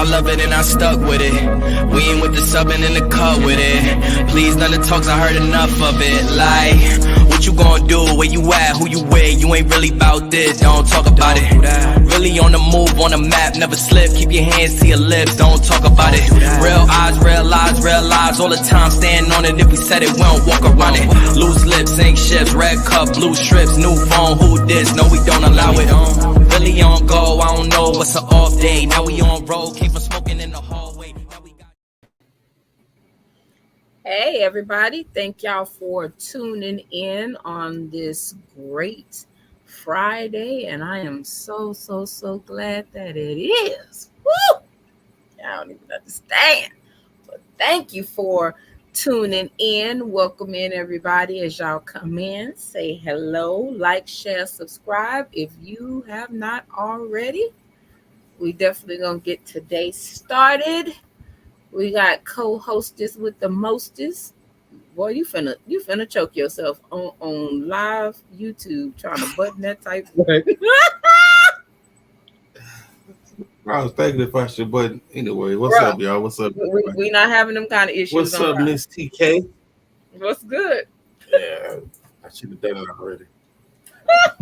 I love it and I stuck with it. We ain't with the subbing in the cup with it. Please, none of the talks, I heard enough of it. Like, what you gonna do? Where you at? Who you with? You ain't really about this, don't talk about it. Really on the move, on the map, never slip. Keep your hands to your lips, don't talk about it. Real eyes, real lies all the time. Stand on it, if we said it, we don't walk around it. Loose lips, sink ships, red cup, blue strips, new phone, who this? No, we don't allow it. Really on go, I don't know what's an off day. Now we on road, came from smoking in the hallway. Hey everybody, thank y'all for tuning in on this great Friday, and I am so glad that it is. Woo! I don't even understand, but thank you for tuning in. Welcome in everybody as y'all come in. Say hello, like, share, subscribe if you have not already. We definitely gonna get today started. We got co-hostess with the mostest. Boy, you finna choke yourself on live YouTube trying to button that type. I was thinking if I should, but anyway, what's up, y'all? What's up? We not having them kind of issues. What's up, Miss TK? What's good? Yeah, I should have done it already.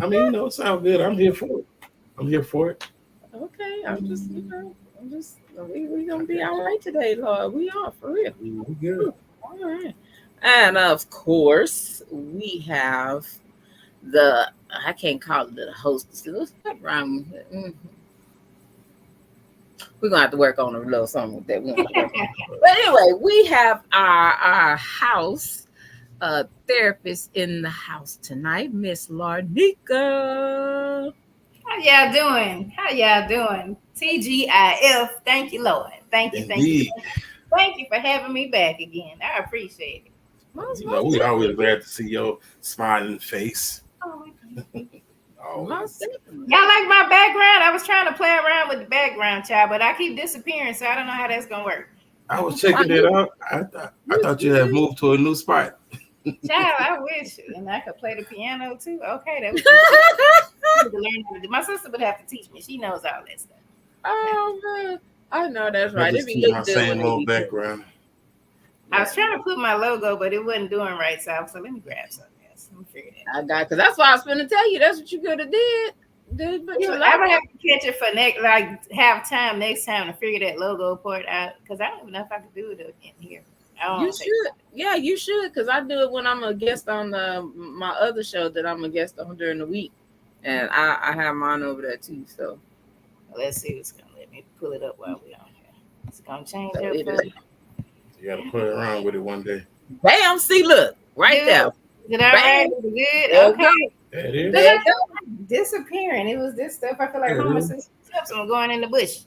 I mean, it sounds good. I'm here for it. Okay, we gonna be all right today, Lord. We are for real. We good. All right. And of course, we have I can't call it the hostess. What's that rhyme? We're gonna have to work on a little something with that. But anyway, we have our house therapist in the house tonight, Miss Larnika. How y'all doing? TGIF. Thank you, Lord. Thank you. Thank you for having me back again. I appreciate it. We always glad to see your smiling face. Oh, Always. Y'all like my background? I was trying to play around with the background, child, but I keep disappearing, so I don't know how that's gonna work. I was checking it out. I thought you had moved to a new spot. Child, I wish, and I could play the piano too. Okay, that was learn. My sister would have to teach me. She knows all that stuff. Oh man, I know that's right. It be my same old background. I was trying to put my logo, but it wasn't doing right, so let me grab something else. Let me figure it out. Because that's why I was going to tell you. That's what you could have did. I'm gonna have to catch it for have time next time to figure that logo part out, because I don't even know if I could do it in here. You should. Yeah, you should, because I do it when I'm a guest on my other show that I'm a guest on during the week, and I have mine over there too. So let's see what's gonna let me pull it up while we're on here. It's gonna change up. You gotta play around with it one day. Bam! See, look right there. Did I write it good? Okay. There it is. There disappearing. It was this stuff. I feel like Homer Simpson was going in the bush.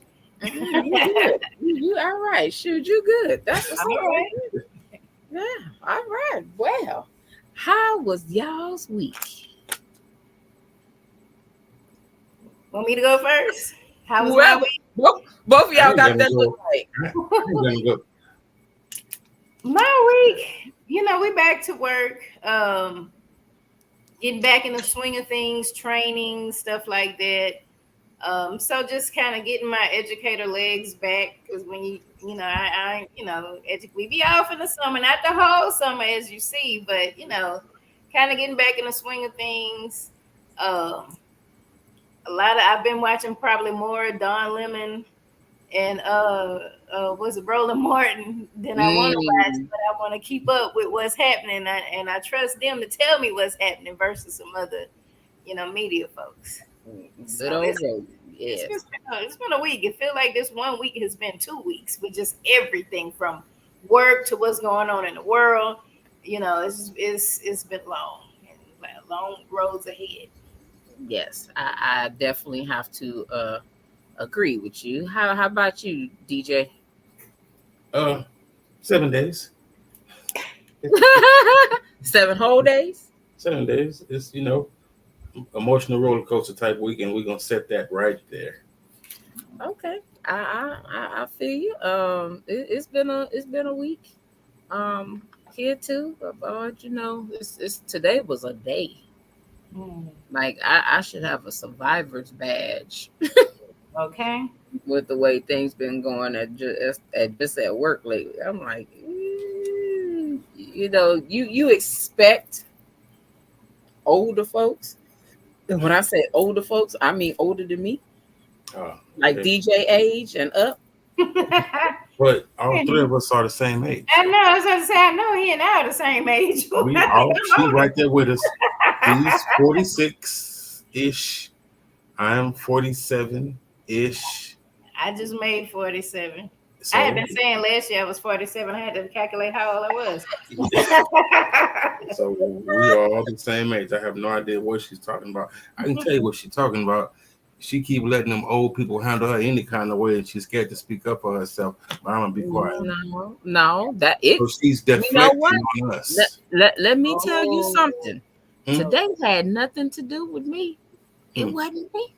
You all right? Shoot, you good? That's what's all right. Yeah, all right. Well, how was y'all's week? Want me to go first? How was my week? Both of y'all got that look like. My week, we back to work. Getting back in the swing of things, training, stuff like that. So just kind of getting my educator legs back, because when we be off in the summer, not the whole summer as you see, but kind of getting back in the swing of things. I've been watching probably more Don Lemon and was it Roland Martin than I want to watch, but I want to keep up with what's happening, and I trust them to tell me what's happening versus some other, media folks. So it's been a week. It feels like this 1 week has been 2 weeks with just everything from work to what's going on in the world. It's been long and long roads ahead. Yes, I definitely have to agree with you. How about you, DJ? 7 days. 7 whole days? 7 days. It's emotional roller coaster type week, and we're gonna set that right there. Okay, I feel you. It's been a week. Here too, but today was a day. Like I should have a survivor's badge. Okay. with the way things been going just at work lately. I'm like, you know, you expect older folks. And when I say older folks, I mean older than me, like Okay. DJ age and up. But all three of us are the same age. I know. I was going to say, I know he and I are the same age. She's right there with us. He's 46-ish. I'm 47-ish. I just made 47. So I had been saying last year I was 47. I had to calculate how old I was. So we are all the same age. I have no idea what she's talking about. I can tell you what she's talking about. She keep letting them old people handle her any kind of way, and she's scared to speak up for herself. But I'm gonna be quiet. No, that it. So she's deflecting on us. Let me tell you something. Hmm? Today had nothing to do with me. It wasn't me.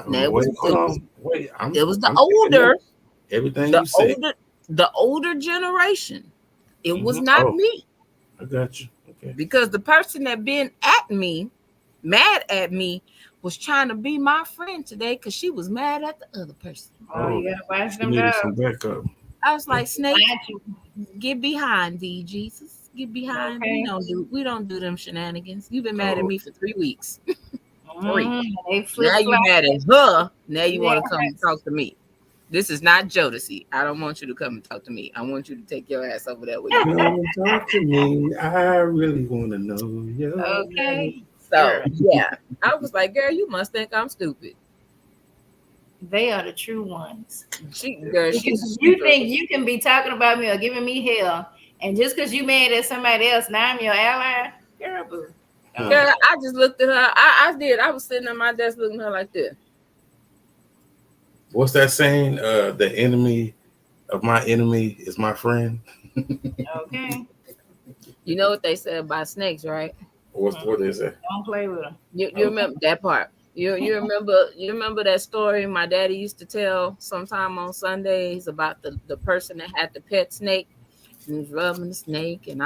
Now, Wait, it was the older. Everything you say. The older generation. It was not me. I got you. Okay. Because the person that been mad at me, was trying to be my friend today because she was mad at the other person. Oh, you gotta watch them needed dogs. some backup. I was like, Snake, get behind thee, Jesus. Get behind. Okay. We don't do them shenanigans. You've been mad at me for 3 weeks. 3. Now you mad at her. Now you want to come and talk to me. This is not Jodeci. I don't want you to come and talk to me. I want you to take your ass over there with you. Come and talk to me. I really want to know you. Okay. So yeah, I was like, girl, you must think I'm stupid. They are the true ones. You think you can be talking about me or giving me hell, and just because you mad at somebody else, now I'm your ally? Girl, boo. Girl, I just looked at her. I did. I was sitting at my desk looking at her like this. What's that saying? The enemy of my enemy is my friend. Okay. You know what they said about snakes, right? What they say? Don't play with them. You remember that part? You remember that story my daddy used to tell sometime on Sundays about the person that had the pet snake and was rubbing the snake and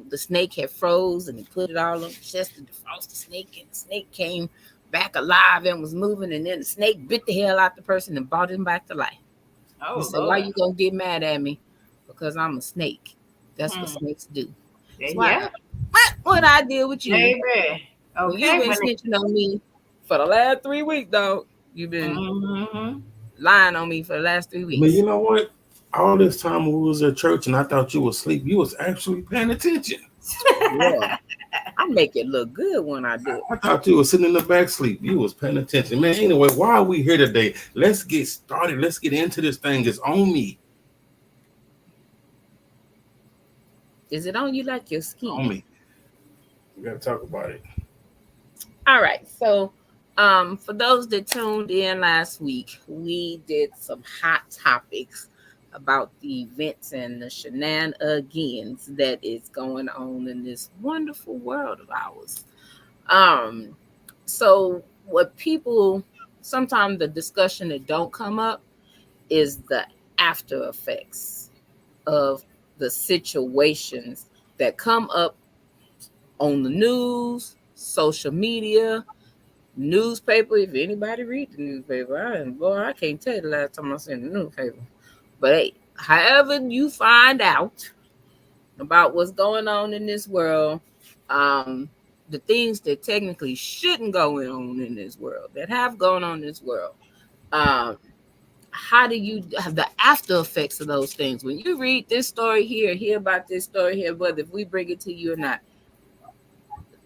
the snake had froze and he put it all on the chest to defrost the snake and the snake came back alive and was moving and then the snake bit the hell out the person and brought him back to life. He said, why you gonna get mad at me? Because I'm a snake. That's what snakes do. Yeah. What I did with you. Baby. Okay. You've been snitching on me for the last 3 weeks, dog. You've been lying on me for the last 3 weeks. But you know what? All this time we was at church and I thought you was asleep, you was actually paying attention. Yeah. I make it look good when I do it. I thought you was sitting in the back sleep. You was paying attention. Man, anyway, why are we here today? Let's get started. Let's get into this thing. It's on me. Is it on you like your skin? On me. We got to talk about it. All right. So for those that tuned in last week, we did some hot topics about the events and the shenanigans that is going on in this wonderful world of ours. So what people, sometimes the discussion that don't come up is the after effects of the situations that come up on the news, social media, newspaper. If anybody read the newspaper, I can't tell you the last time I seen the newspaper. But hey, however you find out about what's going on in this world, the things that technically shouldn't go on in this world, that have gone on in this world, how do you have the after effects of those things? When you read this story here, hear about this story here, whether if we bring it to you or not,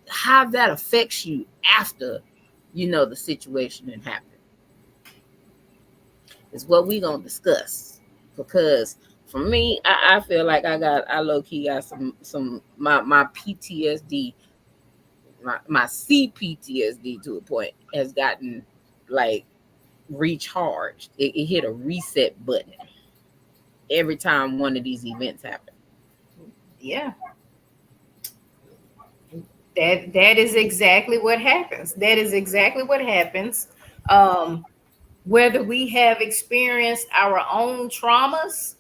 how that affects you after you know the situation that happened is what we're going to discuss. Because for me, I feel like I low-key got some my PTSD, my CPTSD to a point has gotten like recharged. It hit a reset button every time one of these events happen. Yeah. That is exactly what happens. That is exactly what happens. Whether we have experienced our own traumas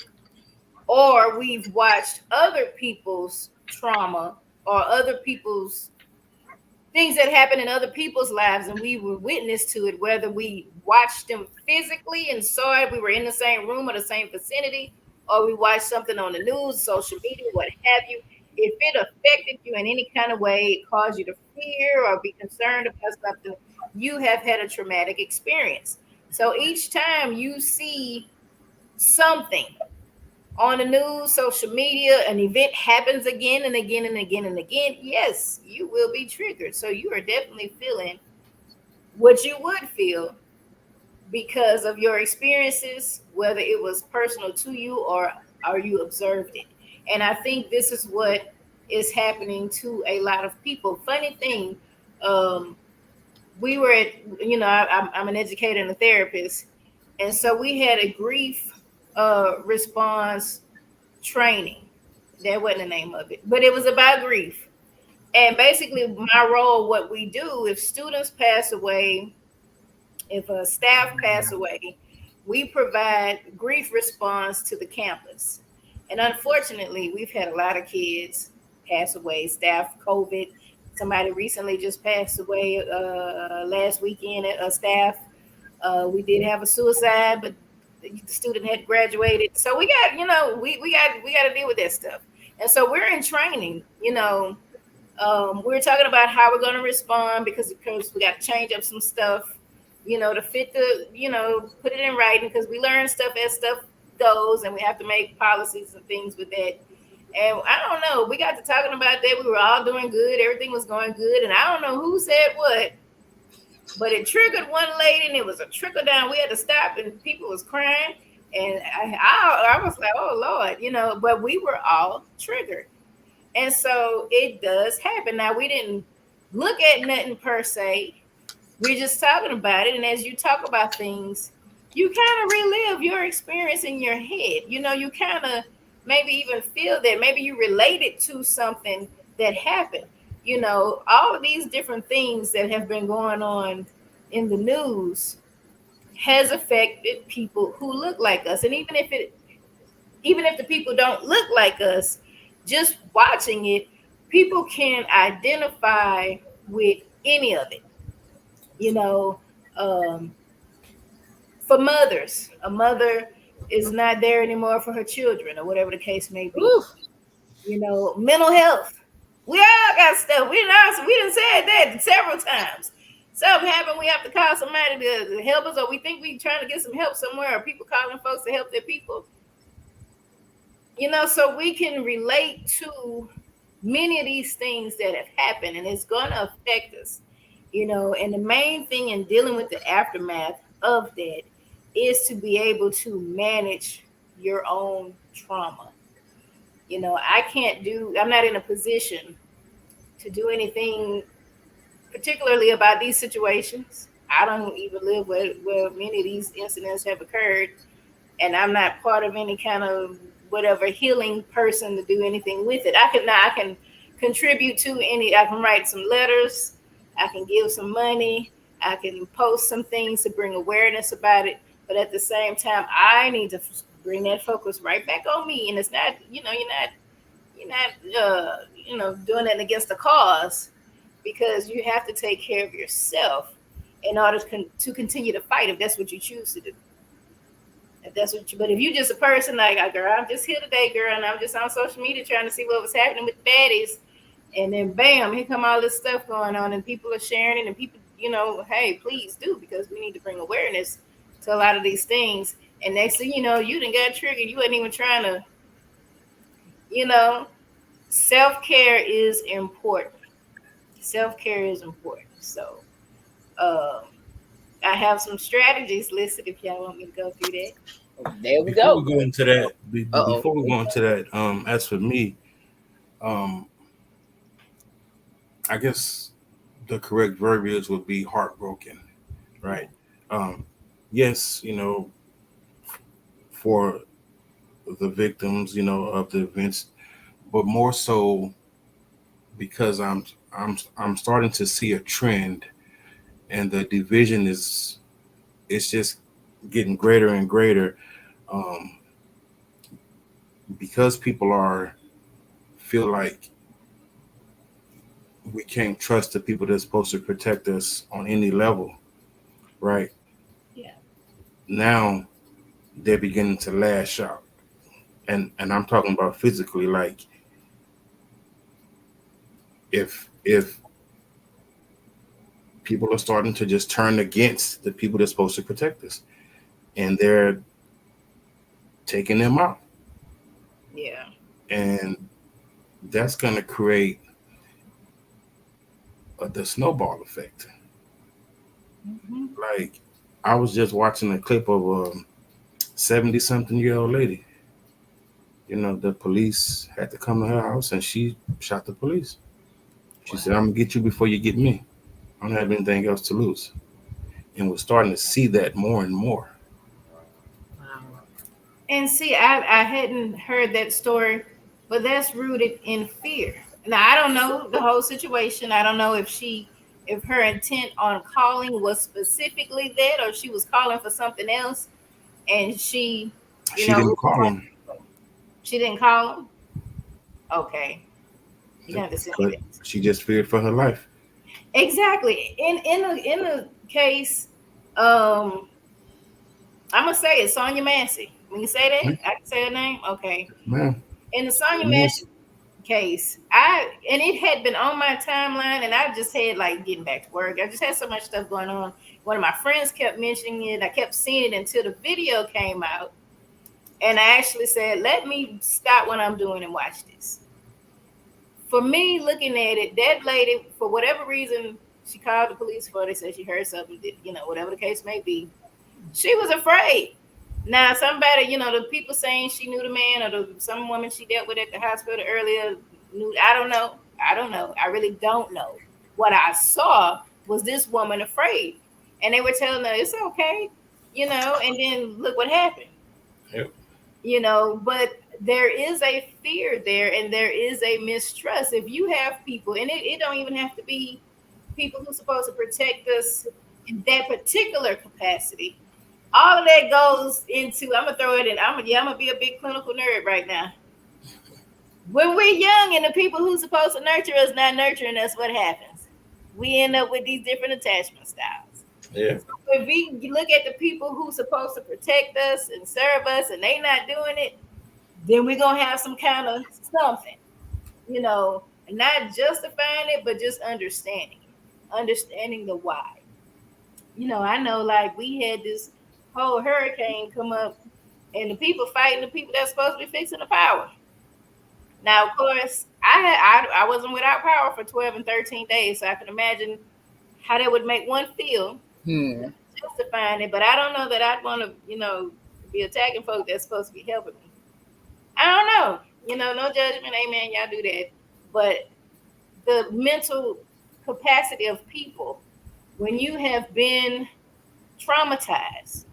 or we've watched other people's trauma or other people's things that happen in other people's lives and we were witness to it, whether we watched them physically and saw it, we were in the same room or the same vicinity, or we watched something on the news, social media, what have you, if it affected you in any kind of way, it caused you to fear or be concerned about something, you have had a traumatic experience. So each time you see something on the news, social media, an event happens again and again and again and again, yes, you will be triggered. So you are definitely feeling what you would feel because of your experiences, whether it was personal to you or you observed it. And I think this is what is happening to a lot of people. Funny thing, um, we were at, I'm an educator and a therapist, and so we had a grief response training. That wasn't the name of it, but it was about grief. And basically, my role, what we do, if students pass away, if a staff pass away, we provide grief response to the campus. And unfortunately, we've had a lot of kids pass away, staff, COVID. Somebody recently just passed away last weekend at a staff. We did have a suicide, but the student had graduated. So we got, we got to deal with that stuff. And so we're in training, we're talking about how we're going to respond because we got to change up some stuff, to fit the, put it in writing because we learn stuff as stuff goes and we have to make policies and things with that. And I don't know, we got to talking about that. We were all doing good. Everything was going good. And I don't know who said what, but it triggered one lady and it was a trickle down. We had to stop and people was crying. And I was like, oh Lord, but we were all triggered. And so it does happen. Now, we didn't look at nothing per se. We're just talking about it. And as you talk about things, you kind of relive your experience in your head. You kind of maybe even feel that. Maybe you relate it to something that happened. All of these different things that have been going on in the news has affected people who look like us. And even if the people don't look like us, just watching it, people can identify with any of it. For mothers, a mother is not there anymore for her children or whatever the case may be. Ooh. Mental health. We all got stuff. We done said that several times. Something happened, we have to call somebody to help us, or we think we trying to get some help somewhere, or people calling folks to help their people. So we can relate to many of these things that have happened, and it's going to affect us, and the main thing in dealing with the aftermath of that is to be able to manage your own trauma. I'm not in a position to do anything particularly about these situations. I don't even live where many of these incidents have occurred, and I'm not part of any kind of whatever healing person to do anything with it. I can contribute to I can write some letters, I can give some money, I can post some things to bring awareness about it. But at the same time, I need to bring that focus right back on me. And it's not, you're not doing it against the cause, because you have to take care of yourself in order to continue to fight if that's what you choose to do. But if you just a person like, girl, I'm just here today, girl, and I'm just on social media trying to see what was happening with the baddies, and then bam, here come all this stuff going on, and people are sharing it, and people, hey, please do, because we need to bring awareness to a lot of these things. And next thing you know, you done got triggered. You wasn't even trying to, self-care is important. Self-care is important. So I have some strategies listed if y'all want me to go through that. There we Before go. we go into that, before we go into that, as for me, I guess the correct verbiage would be heartbroken, right? Yes, for the victims, of the events, but more so because I'm starting to see a trend, and the division it's just getting greater and greater, because people feel like we can't trust the people that's supposed to protect us on any level, right? now they're beginning to lash out, and I'm talking about physically. Like if people are starting to just turn against the people that's supposed to protect us, and they're taking them out, Yeah. and that's going to create the snowball effect. Mm-hmm. Like I was just watching a clip of a 70-something-year-old lady. You know, the police had to come to her house and she shot the police. She said, I'm gonna get you before you get me. I don't have anything else to lose. And we're starting to see that more and more. Wow. And see, I hadn't heard that story, but that's rooted in fear. Now I don't know the whole situation. I don't know if her intent on calling was specifically that, or she was calling for something else, and she, you She know, didn't call him she didn't call him. Okay, you have to send me because that. she just feared for her life. Exactly. In the case, um, I'm gonna say it, Sonya Massey. When you say that, I can say her name. Okay. Man, In the Sonya yes. Massey case, and it had been on my timeline, and I just had like getting back to work. I just had so much stuff going on. One of my friends kept mentioning it. I kept seeing it until the video came out, and I actually said, "Let me stop what I'm doing and watch this." For me, looking at it, that lady, for whatever reason, she called the police for it. They said she heard something, whatever the case may be. She was afraid. Now, somebody, the people saying she knew the man, or some woman she dealt with at the hospital earlier knew. I don't know. I don't know. I really don't know. What I saw was this woman afraid, and they were telling her it's okay, and then look what happened. Yep. But there is a fear there, and there is a mistrust. If you have people, and it don't even have to be people who's supposed to protect us in that particular capacity. All of that goes into, I'm gonna throw it in. I'm gonna be a big clinical nerd right now. When we're young and the people who's supposed to nurture us not nurturing us, what happens? We end up with these different attachment styles. Yeah. So if we look at the people who's supposed to protect us and serve us and they not doing it, then we're gonna have some kind of something, and not justifying it, but just understanding the why. I know like we had this whole hurricane come up, and the people fighting the people that's supposed to be fixing the power. Now, of course, I wasn't without power for 12 and 13 days, so I can imagine how that would make one feel justifying it. But I don't know that I'd want to, be attacking folks that's supposed to be helping me. I don't know. No judgment, amen. Y'all do that. But the mental capacity of people, when you have been traumatized,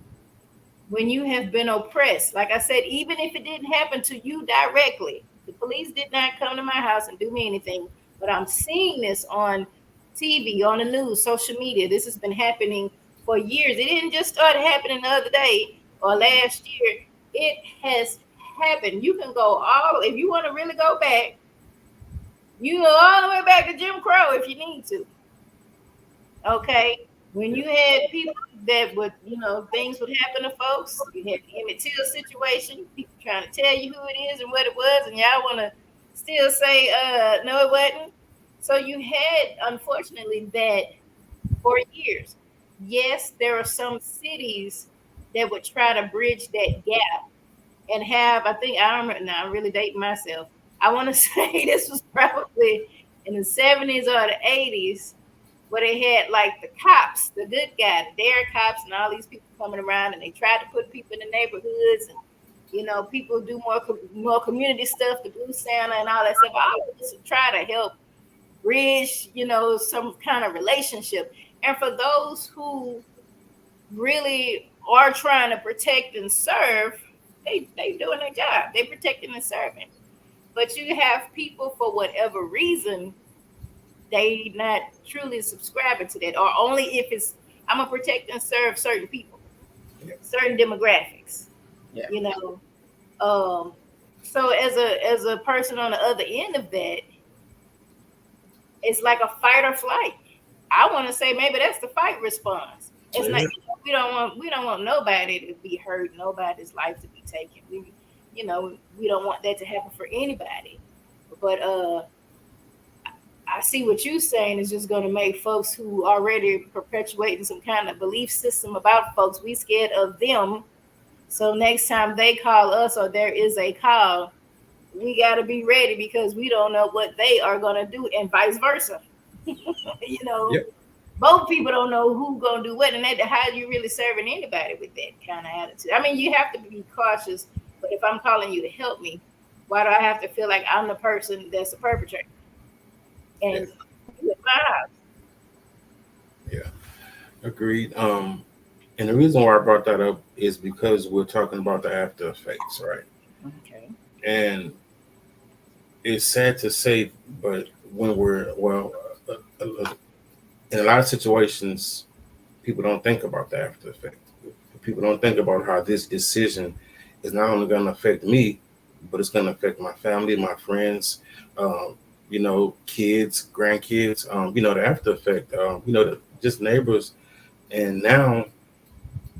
when you have been oppressed, like I said, even if it didn't happen to you directly, the police did not come to my house and do me anything, but I'm seeing this on TV, on the news, social media. This has been happening for years. It didn't just start happening the other day or last year. It has happened. You can go if you want to really go back, you go all the way back to Jim Crow if you need to. Okay. When you had people that would, things would happen to folks. You had the Emmett Till situation, people trying to tell you who it is and what it was, and y'all want to still say, no, it wasn't. So you had, unfortunately, that for years. Yes, there are some cities that would try to bridge that gap and have, I think, I remember, now I'm really dating myself. I want to say this was probably in the 70s or the 80s, where they had like the cops, the good guys, the dare cops, and all these people coming around, and they tried to put people in the neighborhoods, and people do more community stuff, the Blue Santa and all that stuff. All of this to try to help bridge, some kind of relationship. And for those who really are trying to protect and serve, they doing their job. They protecting and serving. But you have people for whatever reason, they not truly subscribing to that, or only if it's I'm gonna protect and serve certain people, certain demographics. Yeah. So as a person on the other end of that, it's like a fight or flight. I want to say maybe that's the fight response. It's not, we don't want nobody to be hurt, nobody's life to be taken. We don't want that to happen for anybody. But I see what you're saying is just going to make folks who already perpetuating some kind of belief system about folks, we scared of them. So next time they call us or there is a call, we got to be ready because we don't know what they are going to do and vice versa. Yep. Both people don't know who going to do what. And how are you really serving anybody with that kind of attitude? I mean, you have to be cautious. But if I'm calling you to help me, why do I have to feel like I'm the person that's the perpetrator? And you at my house. Yeah, agreed. And the reason why I brought that up is because we're talking about the after effects, right? Okay. And it's sad to say, but when in a lot of situations, people don't think about the after effect. People don't think about how this decision is not only going to affect me, but it's going to affect my family, my friends, kids, grandkids, the after effect, just neighbors. And now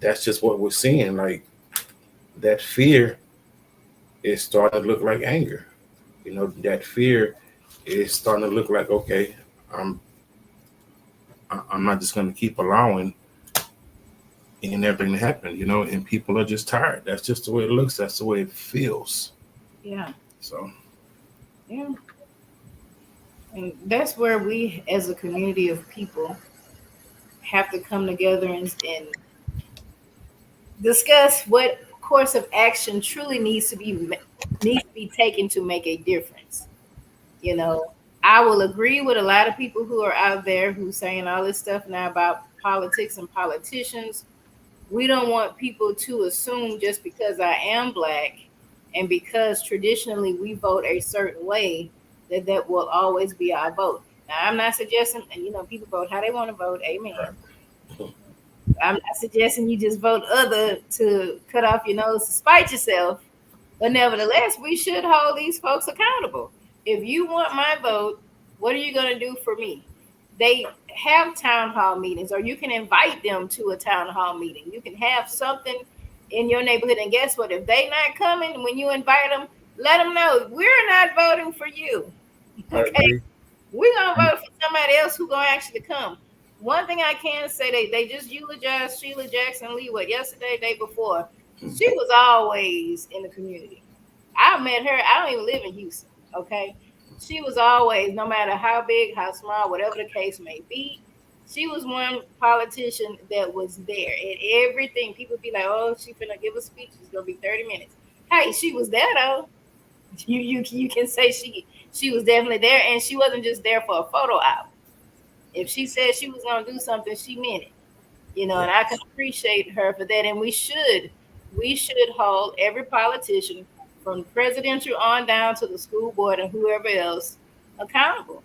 that's just what we're seeing. Like that fear is starting to look like anger. That fear is starting to look like, okay, I'm I'm not just going to keep allowing and everything to happen, and people are just tired. That's just the way it looks. That's the way it feels. Yeah. So, Yeah. And that's where we, as a community of people, have to come together and discuss what course of action truly needs to be taken to make a difference. You know, I will agree with a lot of people who are out there who saying all this stuff now about politics and politicians. We don't want people to assume just because I am black and because traditionally we vote a certain way that will always be our vote. Now, I'm not suggesting, and people vote how they want to vote. Amen. I'm not suggesting you just vote other to cut off your nose to spite yourself. But nevertheless, we should hold these folks accountable. If you want my vote, what are you going to do for me? They have town hall meetings, or you can invite them to a town hall meeting. You can have something in your neighborhood. And guess what? If they not coming, when you invite them, let them know we're not voting for you. I agree. We're going to vote for somebody else who's going to actually come. One thing I can say, they just eulogized Sheila Jackson Lee, yesterday, day before. She was always in the community. I met her. I don't even live in Houston. Okay. She was always, no matter how big, how small, whatever the case may be, she was one politician that was there. And everything, people be like, oh, she finna give a speech. It's gonna be 30 minutes. Hey, she was there though. You can say she was definitely there, and she wasn't just there for a photo op. If she said she was gonna do something, she meant it. And I can appreciate her for that. And we should hold every politician from presidential on down to the school board and whoever else accountable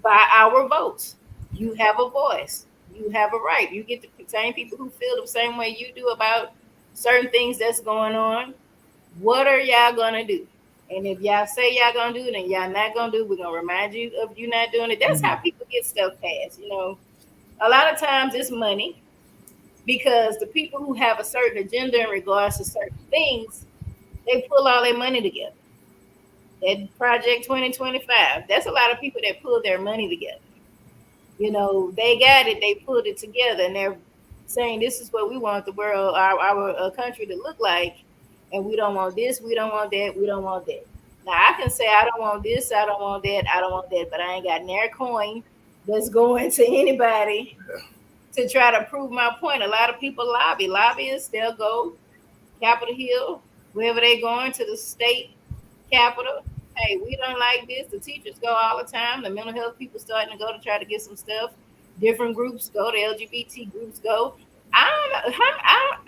by our votes. You have a voice. You have a right. You get the same people who feel the same way you do about certain things that's going on. What are y'all gonna do? And if y'all say y'all gonna do it and y'all not gonna do it, we're gonna remind you of you not doing it. That's how people get stuff passed. A lot of times it's money because the people who have a certain agenda in regards to certain things, they pull all their money together. That Project 2025, that's a lot of people that pull their money together. They got it, they pulled it together, and they're saying this is what we want the world, our country to look like, and we don't want this, we don't want that, we don't want that. Now I can say I don't want this, I don't want that, I don't want that, but I ain't got near coin that's going to anybody to try to prove my point. A lot of people lobbyists, they'll go Capitol Hill, wherever they going, to the state capitol. Hey, we don't like this. The teachers go all the time. The mental health people starting to go to try to get some stuff. Different groups go. The LGBT groups go. I don't know.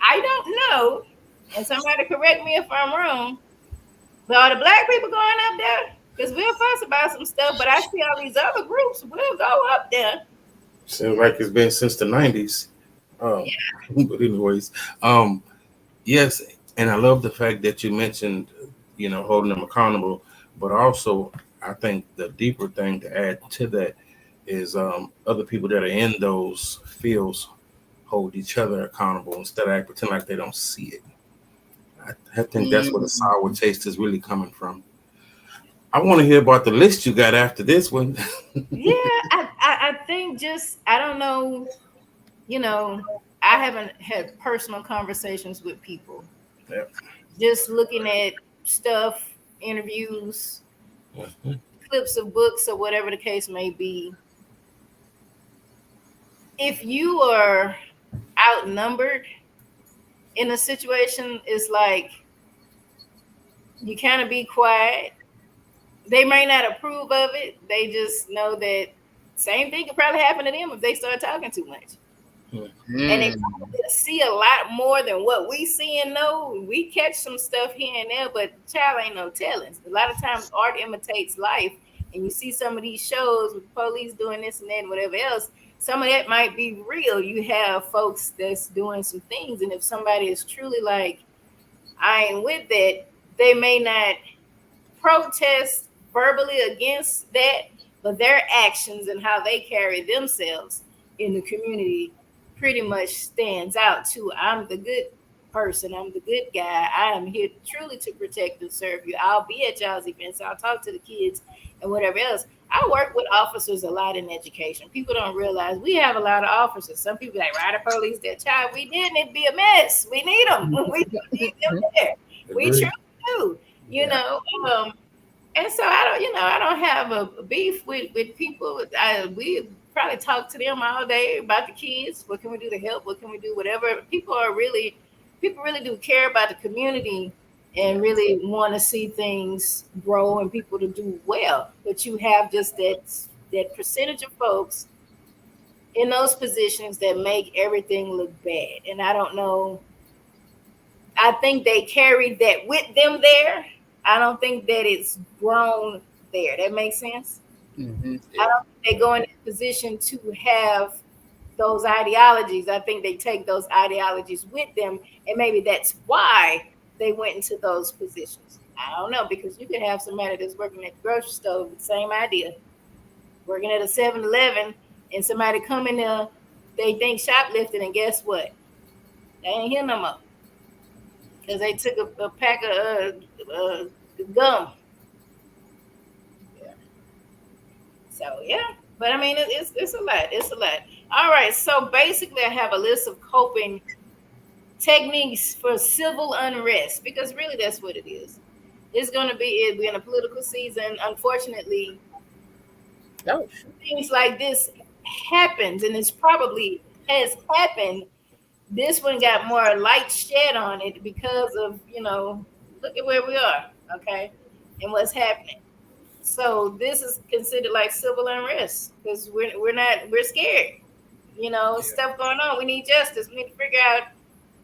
I don't know. And somebody correct me if I'm wrong. But are the black people going up there? Because we'll fuss about some stuff, but I see all these other groups will go up there. Seems like it's been since the 90s. But anyways, yes, and I love the fact that you mentioned, holding them accountable, but also I think the deeper thing to add to that is other people that are in those fields hold each other accountable instead of pretend like they don't see it. I think that's where the sour taste is really coming from. I want to hear about the list you got after this one. Yeah, I think just I don't know, I haven't had personal conversations with people. Yep. Just looking at stuff, interviews, Mhm. clips of books, or whatever the case may be. If you are outnumbered in a situation, it's like you kind of be quiet. They may not approve of it. They just know that same thing could probably happen to them if they start talking too much. And they probably see a lot more than what we see and know. We catch some stuff here and there, but child ain't no telling. A lot of times art imitates life, and you see some of these shows with police doing this and that and whatever else. Some of that might be real. You have folks that's doing some things, and if somebody is truly like, I ain't with that, they may not protest verbally against that, but their actions and how they carry themselves in the community pretty much stands out too. I'm the good person. I'm the good guy. I am here truly to protect and serve you. I'll be at y'all's events. I'll talk to the kids and whatever else. I work with officers a lot in education. People don't realize we have a lot of officers. Some people like ride the police, their child. We didn't. It'd be a mess. We need them. We need them there. We truly do. You know. And so I don't have a beef with people. We probably talk to them all day about the kids. What can we do to help? What can we do? Whatever. People really do care about the community and really want to see things grow and people to do well. But you have just that percentage of folks in those positions that make everything look bad. And I don't know. I think they carried that with them there. I don't think that it's grown there. That makes sense? Mm-hmm. I don't think they go in a position to have those ideologies. I think they take those ideologies with them, and maybe that's why they went into those positions. I don't know, because you could have somebody that's working at the grocery store with the same idea, working at a 7-Eleven, and somebody come in there, they think shoplifting, and guess what? They ain't here no more. Because they took a pack of gum. Yeah. So yeah, but I mean it's a lot. It's a lot. All right. So basically, I have a list of coping techniques for civil unrest, because really that's what it is. It's going to be it. We're in a political season. Unfortunately, things like this happens, and it's probably has happened. This one got more light shed on it because of, look at where we are, okay, and what's happening. So this is considered like civil unrest because we're scared. Stuff going on. We need justice. We need to figure out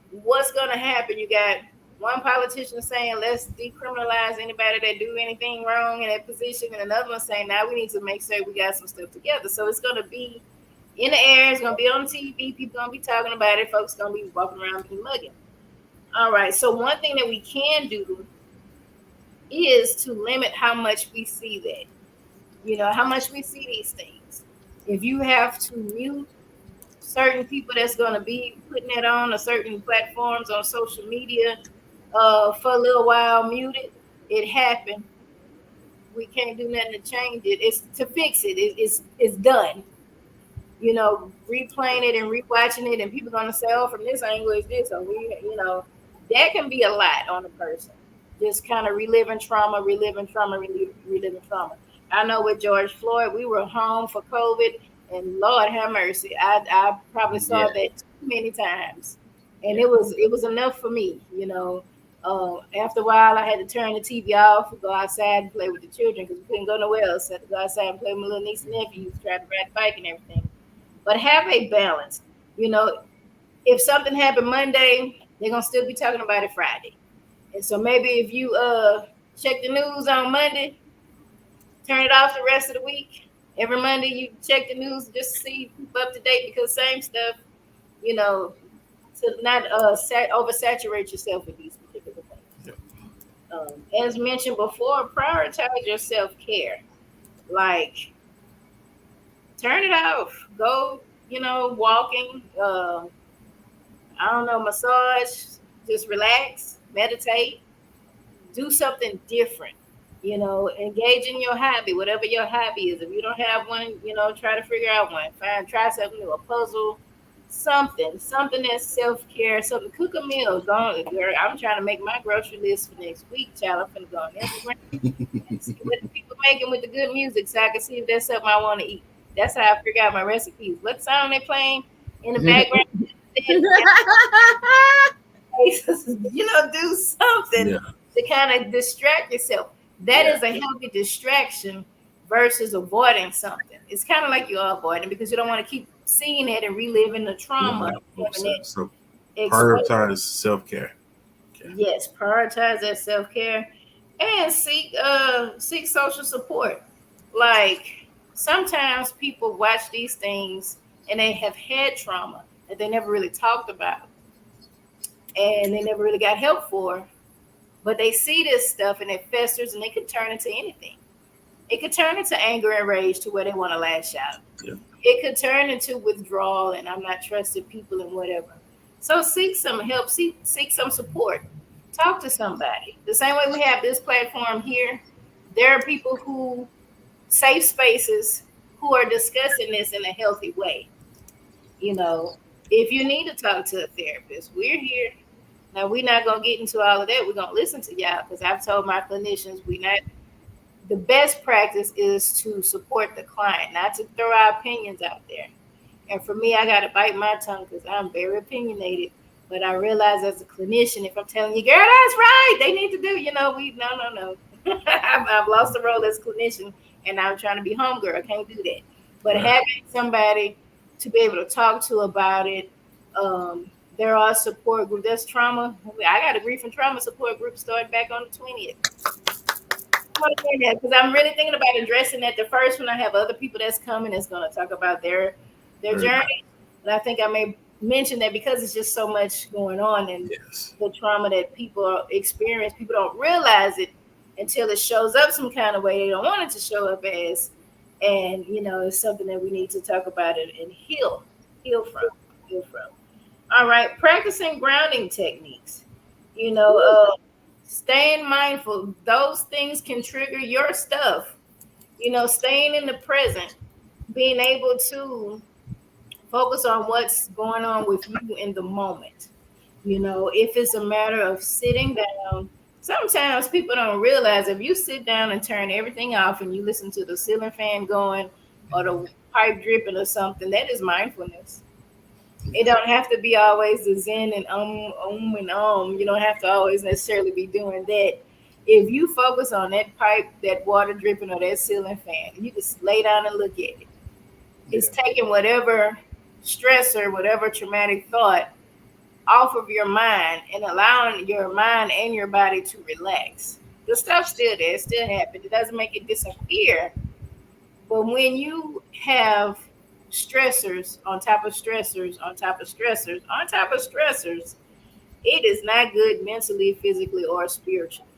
what's going to happen. You got one politician saying let's decriminalize anybody that do anything wrong in that position, and another one saying now we need to make sure we got some stuff together. So it's going to be in the air, it's gonna be on TV, people gonna be talking about it, folks gonna be walking around and mugging. All right, so one thing that we can do is to limit how much we see that, how much we see these things. If you have to mute certain people that's gonna be putting it on a certain platforms on social media for a little while, mute it. It happened. We can't do nothing to change it. It's to fix it. It's done. Replaying it and rewatching it, and people gonna say, "Oh, from this angle is this," or that can be a lot on a person. Just kind of reliving trauma. I know with George Floyd, we were home for COVID, and Lord have mercy, I probably saw that too many times, and it was enough for me. After a while, I had to turn the TV off and go outside and play with the children because we couldn't go nowhere else. I had to go outside and play with my little niece and nephews, try to ride the bike and everything. But have a balance. If something happened Monday, they're gonna still be talking about it Friday. And so maybe if you check the news on Monday, turn it off the rest of the week. Every Monday you check the news just to see keep up to date, because same stuff, to not oversaturate yourself with these particular things. As mentioned before, prioritize your self-care. Like, turn it off. Go, walking. I don't know, massage, just relax, meditate, do something different. Engage in your hobby, whatever your hobby is. If you don't have one, try to figure out one. Try something new, a puzzle, something that's self care. Something, cook a meal. Girl, I'm trying to make my grocery list for next week, child. I'm gonna go on Instagram and see what the people making with the good music, so I can see if that's something I want to eat. That's how I figure out my recipes. What song they playing in the background? Do something Yeah. to kind of distract yourself. That is a healthy distraction versus avoiding something. It's kind of like you're avoiding because you don't want to keep seeing it and reliving the trauma. So prioritize self-care. Okay. Yes, prioritize that self-care and seek social support. Like, sometimes people watch these things and they have had trauma that they never really talked about and they never really got help for. But they see this stuff and it festers and it could turn into anything. It could turn into anger and rage to where they want to lash out. Yeah. It could turn into withdrawal and I'm not trusting people and whatever. So seek some help, seek some support. Talk to somebody. The same way we have this platform here, there are people who safe spaces who are discussing this in a healthy way. If you need to talk to a therapist, we're here. Now, we're not going to get into all of that. We're going to listen to y'all because I've told my clinicians the best practice is to support the client, not to throw our opinions out there. And for me, I got to bite my tongue because I'm very opinionated. But I realize as a clinician, if I'm telling you, girl, that's right, they need to do, no. I've lost the role as a clinician and I'm trying to be homegirl. I can't do that. But having somebody to be able to talk to about it, there are support groups. There's trauma. I got a grief and trauma support group started back on the 20th. Because I'm really thinking about addressing that. The first one, I have other people that's coming that's going to talk about their journey. And I think I may mention that because it's just so much going on and the trauma that people experience. People don't realize it until it shows up some kind of way they don't want it to show up as. And, it's something that we need to talk about it and heal from. All right, practicing grounding techniques. Staying mindful. Those things can trigger your stuff. Staying in the present, being able to focus on what's going on with you in the moment. If it's a matter of sitting down, sometimes people don't realize if you sit down and turn everything off and you listen to the ceiling fan going or the pipe dripping or something, that is mindfulness. It don't have to be always the zen and and you don't have to always necessarily be doing that. If you focus on that pipe, that water dripping or that ceiling fan, you just lay down and look at it. It's taking whatever stressor, whatever traumatic thought off of your mind and allowing your mind and your body to relax. The stuff's still there, it still happens. It doesn't make it disappear. But when you have stressors on top of stressors on top of stressors on top of stressors, it is not good mentally, physically, or spiritually.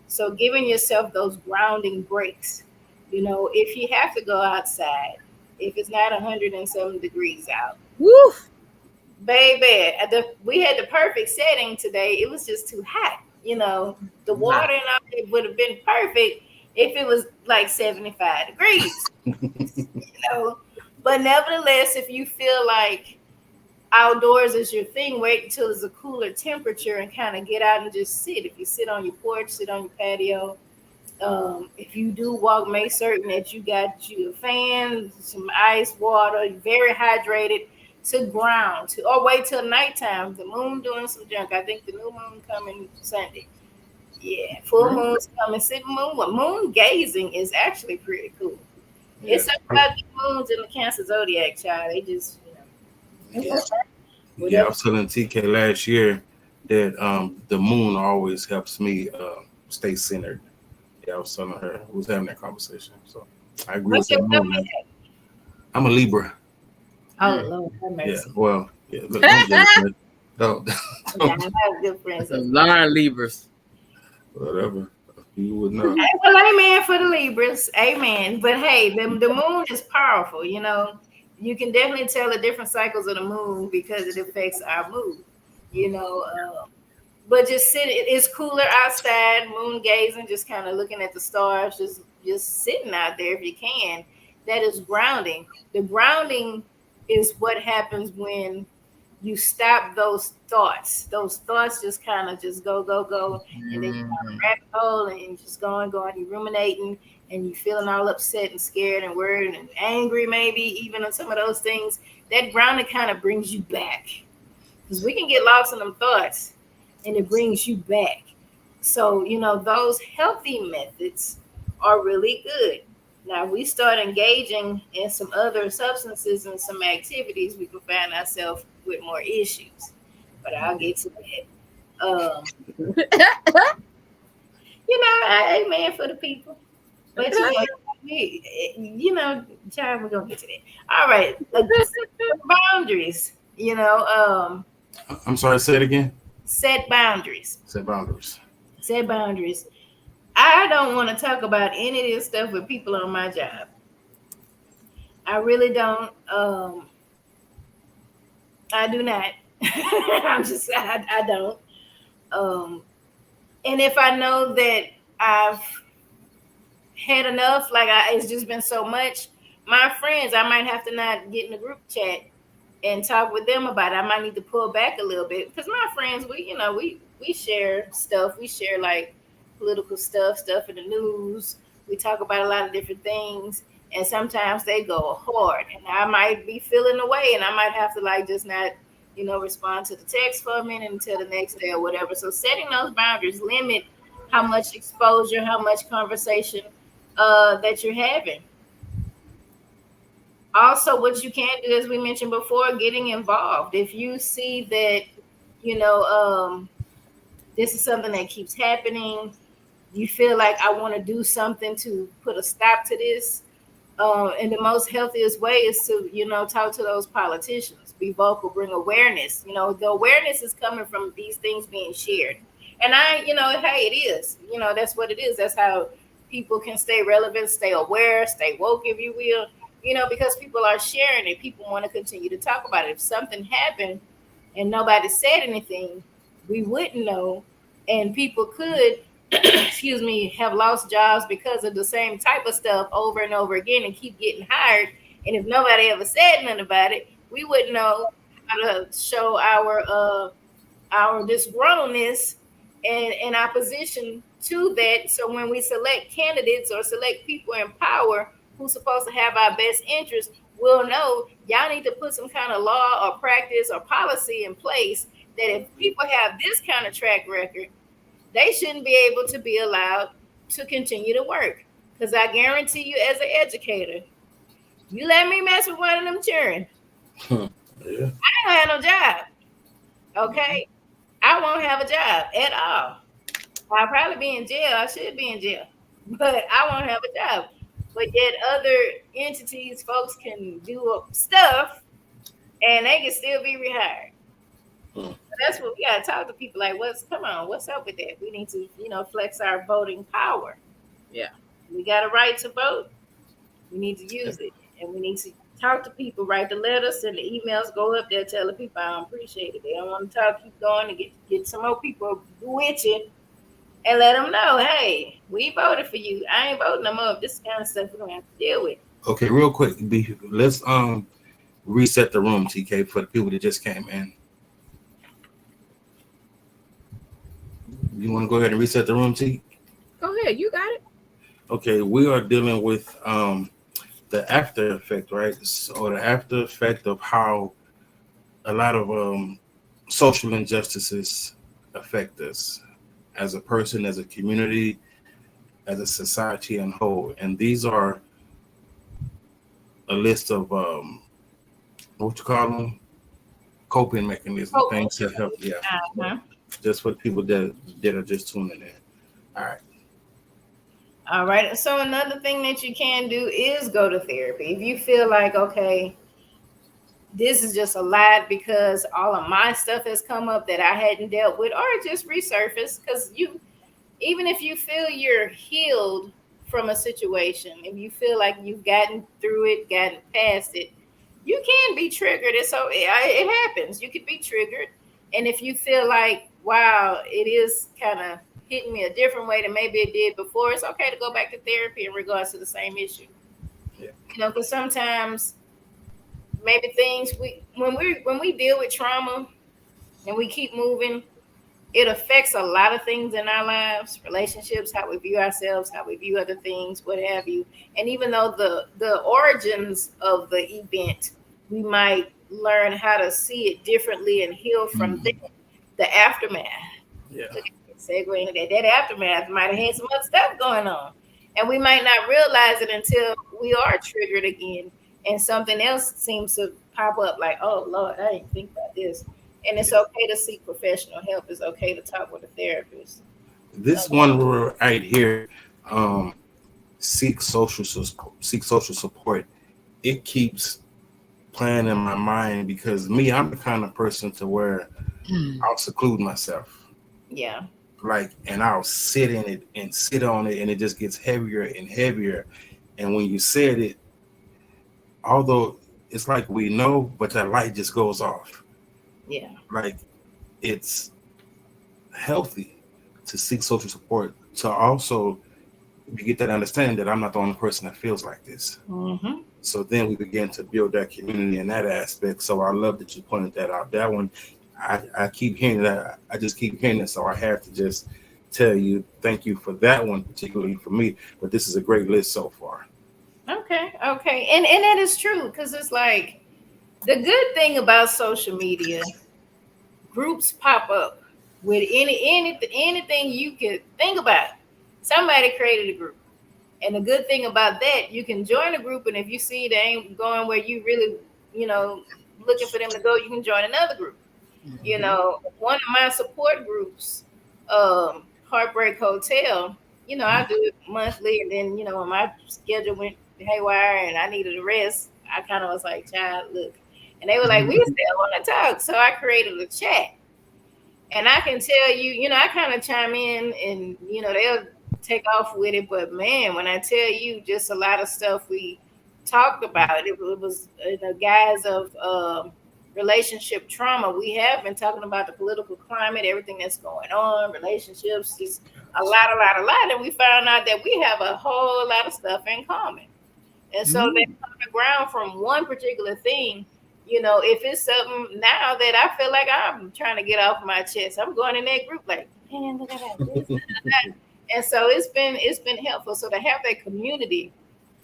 So giving yourself those grounding breaks. If you have to go outside, if it's not 107 degrees out, woo, baby, we had the perfect setting today. It was just too hot. The water and all it would have been perfect if it was like 75 degrees. But nevertheless, if you feel like outdoors is your thing, wait until it's a cooler temperature and kind of get out and just sit. If you sit on your porch, sit on your patio. If you do walk, make certain that you got your fan, some ice, water, very hydrated to ground. Or wait till nighttime. The moon doing some junk. I think the new moon coming Sunday. Yeah, full moon's coming. Moon gazing is actually pretty cool. Yeah. It's about the moons in the Cancer zodiac, child. They just, I was telling TK last year that the moon always helps me stay centered. Yeah, I was telling her, we was having that conversation. So I agree with the moon. I'm a Libra. Oh, Lord, have mercy. Yeah, well, look, don't. I have good friends. Lying Libras. Whatever. You would know. Well, amen for the Libras. Amen. But hey, the moon is powerful. You can definitely tell the different cycles of the moon because it affects our mood. you know. But just sit. It's cooler outside, moon gazing, just kind of looking at the stars, just sitting out there if you can. That is grounding. The grounding is what happens when you stop those thoughts. Those thoughts just kind of just go, and then you kind of Mhm. rabbit hole and you just going, you ruminating, and you feeling all upset and scared and worried and angry, maybe even on some of those things. That grounding kind of brings you back because we can get lost in them thoughts, and it brings you back. So those healthy methods are really good. Now we start engaging in some other substances and some activities, we can find ourselves with more issues. But I'll get to that. Amen for the people. But child, we're gonna get to that. All right, boundaries. I'm sorry, say it again. Set boundaries. Set boundaries. Set boundaries. I don't want to talk about any of this stuff with people on my job. I really don't. I do not. I don't. Um, and if I know that I've had enough, it's just been so much, my friends, I might have to not get in the group chat and talk with them about it. I might need to pull back a little bit because my friends, we share stuff. We share like political stuff in the news. We talk about a lot of different things, and sometimes they go hard, and I might be feeling away, and I might have to just not, respond to the text for a minute until the next day or whatever. So setting those boundaries limit how much exposure, how much conversation that you're having. Also, what you can do, as we mentioned before, getting involved. If you see that, you know, um, this is something that keeps happening, you feel like I want to do something to put a stop to this. And the most healthiest way is to, talk to those politicians, be vocal, bring awareness. The awareness is coming from these things being shared. And hey, it is. That's what it is. That's how people can stay relevant, stay aware, stay woke, if you will. Because people are sharing it. People want to continue to talk about it. If something happened and nobody said anything, we wouldn't know. And people could, excuse me, have lost jobs because of the same type of stuff over and over again and keep getting hired. And if nobody ever said nothing about it, we wouldn't know how to show our disgruntledness and opposition to that. So when we select candidates or select people in power who's supposed to have our best interest, we'll know y'all need to put some kind of law or practice or policy in place that if people have this kind of track record, they shouldn't be able to be allowed to continue to work. Because I guarantee you, as an educator, you let me mess with one of them children, Yeah. I don't have no job. Okay? I won't have a job at all. I'll probably be in jail. I should be in jail. But I won't have a job. But yet other entities, folks can do stuff and they can still be rehired. Hmm. That's what we gotta talk to people like, what's up with that? We need to, flex our voting power. Yeah. We got a right to vote. We need to use it. And we need to talk to people, write the letters, send the emails, go up there, tell the people I don't appreciate it. They don't want to talk, keep going and get some more people with you and let them know, hey, we voted for you. I ain't voting no more. This kind of stuff we're gonna have to deal with. Okay, real quick, let's reset the room, TK, for the people that just came in. You want to go ahead and reset the room, T? Go ahead, you got it. Okay, we are dealing with the after effect, right? So the after effect of how a lot of social injustices affect us as a person, as a community, as a society in whole. And these are a list of what you call them, coping mechanisms, things that help. Yeah, Uh-huh. just for the people that are just tuning in. All right. All right. So another thing that you can do is go to therapy. If you feel like, okay, this is just a lot because all of my stuff has come up that I hadn't dealt with, or it just resurfaced. Because even if you feel you're healed from a situation, if you feel like you've gotten through it, gotten past it, you can be triggered. And so it happens. You can be triggered. And if you feel like, wow, it is kind of hitting me a different way than maybe it did before, it's okay to go back to therapy in regards to the same issue. Yeah. You know, because sometimes maybe things when we deal with trauma and we keep moving, it affects a lot of things in our lives, relationships, how we view ourselves, how we view other things, what have you. And even though the origins of the event, we might learn how to see it differently and heal from the aftermath. Yeah. Look at segue into that. That aftermath might have had some other stuff going on. And we might not realize it until we are triggered again and something else seems to pop up like, oh Lord, I didn't think about this. And it's okay to seek professional help. It's okay to talk with a therapist. This one right here, seek social support. It keeps playing in my mind because me, I'm the kind of person to where I'll seclude myself. Yeah. Like, and I'll sit in it and sit on it, and it just gets heavier and heavier. And when you said it, although it's like we know, but that light just goes off. Yeah. Like, it's healthy to seek social support, to also you get that understanding that I'm not the only person that feels like this. Mm-hmm. So then we begin to build that community in that aspect. So I love that you pointed that out. That one, I keep hearing that. I just keep hearing it. So I have to just tell you, thank you for that one, particularly for me. But this is a great list so far. Okay. And that is true, because it's like the good thing about social media, groups pop up with anything you could think about. Somebody created a group. And the good thing about that, you can join a group, and if you see they ain't going where you really, looking for them to go, you can join another group. You know, one of my support groups, Heartbreak Hotel, I do it monthly, and then, when my schedule went haywire and I needed a rest, I kind of was like, child, look. And they were like, we still want to talk. So I created a chat. And I can tell you, I kind of chime in and, they'll take off with it. But man, when I tell you just a lot of stuff we talked about, it was in the guise of relationship trauma. We have been talking about the political climate, everything that's going on, relationships, just a lot. And we found out that we have a whole lot of stuff in common. And so they come to ground from one particular thing. If it's something now that I feel like I'm trying to get off my chest, I'm going in that group like, man, look at that. And so it's been helpful. So to have that community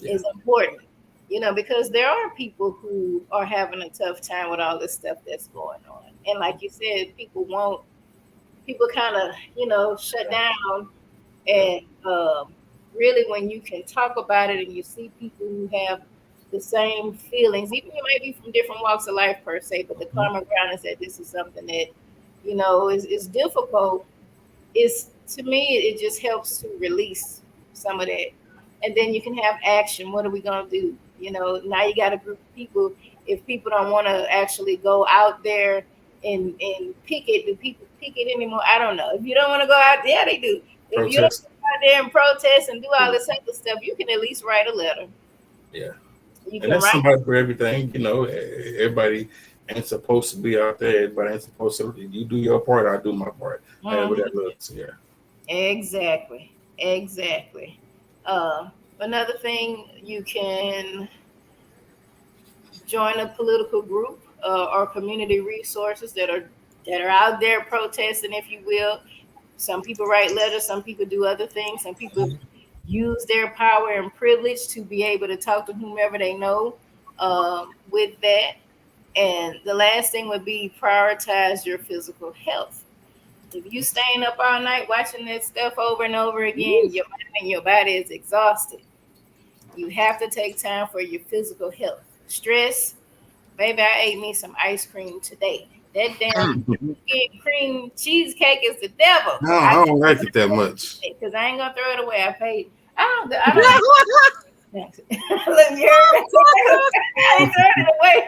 is important, because there are people who are having a tough time with all this stuff that's going on. And like you said, people kind of, shut down. And really, when you can talk about it and you see people who have the same feelings, even you might be from different walks of life per se, but the common ground is that this is something that, is difficult. Is to me, it just helps to release some of that. And then you can have action. What are we going to do? Now you got a group of people. If people don't want to actually go out there and picket, do people picket anymore? I don't know. If you don't want to go out there, they do. If you don't go out there and protest and do all this other stuff, you can at least write a letter. Yeah. You and that's somebody for everything. Everybody ain't supposed to be out there. Everybody ain't supposed to. You do your part, I do my part. However that looks. Yeah. Exactly. Another thing, you can join a political group or community resources that are out there protesting, if you will. Some people write letters, some people do other things, some people use their power and privilege to be able to talk to whomever they know with that. And the last thing would be prioritize your physical health. If you staying up all night watching that stuff over and over again, your body is exhausted. You have to take time for your physical health. Stress, baby, I ate me some ice cream today. That damn cream cheesecake is the devil. No, I don't like it that much. Because I ain't gonna throw it away. I paid. I don't Look, you heard me. I ain't throwing it away.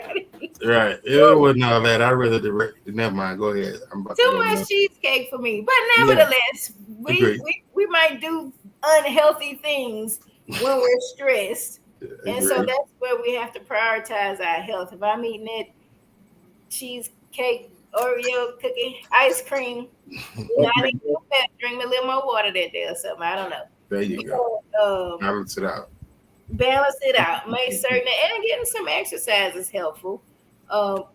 Right. It wasn't all that. I rather never mind. Go ahead. I'm about Too much cheesecake for me. But nevertheless, we might do unhealthy things when we're stressed. And so that's where we have to prioritize our health. If I'm eating that cheesecake Oreo cookie, ice cream. I need to drink me a little more water that day or something. I don't know. There you go. Balance it out. Balance it out. Make certain and getting some exercise is helpful.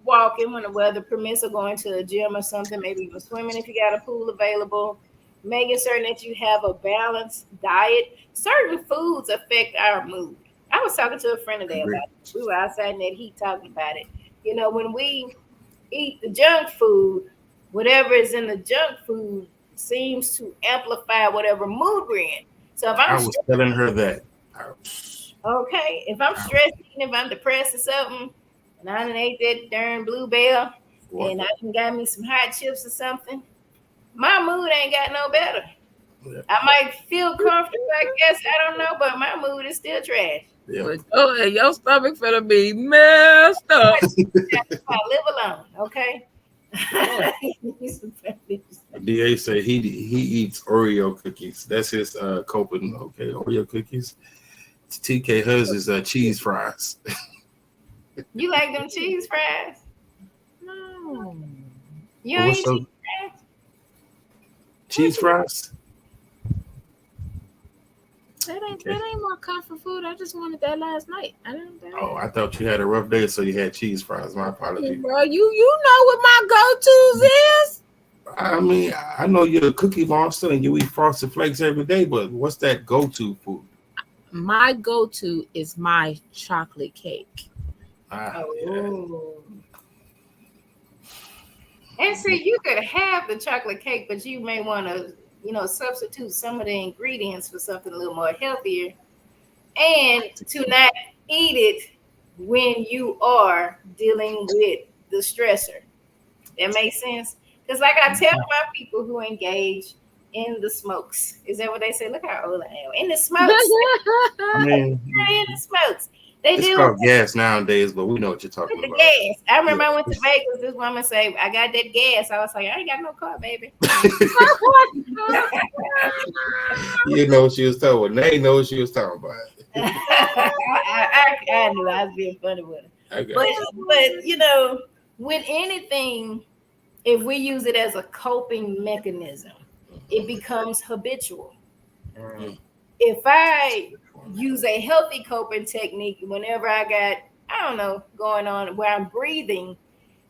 Walking when the weather permits, or going to a gym or something. Maybe even swimming if you got a pool available. Making certain that you have a balanced diet. Certain foods affect our mood. I was talking to a friend today about it. We were outside in that heat talking about it. You know, when we eat the junk food, whatever is in the junk food seems to amplify whatever mood we're in. So if I was telling her that. Okay, if I'm stressed, if I'm depressed or something, and I done ate that darn bluebell, and I done got me some hot chips or something, my mood ain't got no better. Yeah. I might feel comfortable, I guess, I don't know, but my mood is still trash. Yeah. Oh, your stomach finna be messed up. Live alone, okay? DA said he eats Oreo cookies. That's his coping. Okay, Oreo cookies. TK hers is cheese fries. You like them cheese fries? No. You ain't cheese fries? Cheese fries? That ain't my comfort food. I just wanted that last night. I thought you had a rough day, so you had cheese fries. My apologies. Bro, you know what my go-tos is? I mean, I know you're a cookie monster and you eat Frosted Flakes every day, but what's that go-to food? My go-to is my chocolate cake. Yeah. And see, you could have the chocolate cake, but you may want to, substitute some of the ingredients for something a little more healthier, and to not eat it when you are dealing with the stressor. That makes sense? Because like I tell my people who engage in the smokes, is that what they say? Look how old I am. In the smokes. I mean, in the smokes. It's called gas nowadays, but we know what you're talking about. Gas. I remember I went to Vegas. This woman say, "I got that gas." I was like, "I ain't got no car, baby." You know what she was talking about. They know what she was talking about. I knew I was being funny with her. But with anything, if we use it as a coping mechanism, it becomes habitual. Mm-hmm. If I use a healthy coping technique whenever I got, going on where I'm breathing,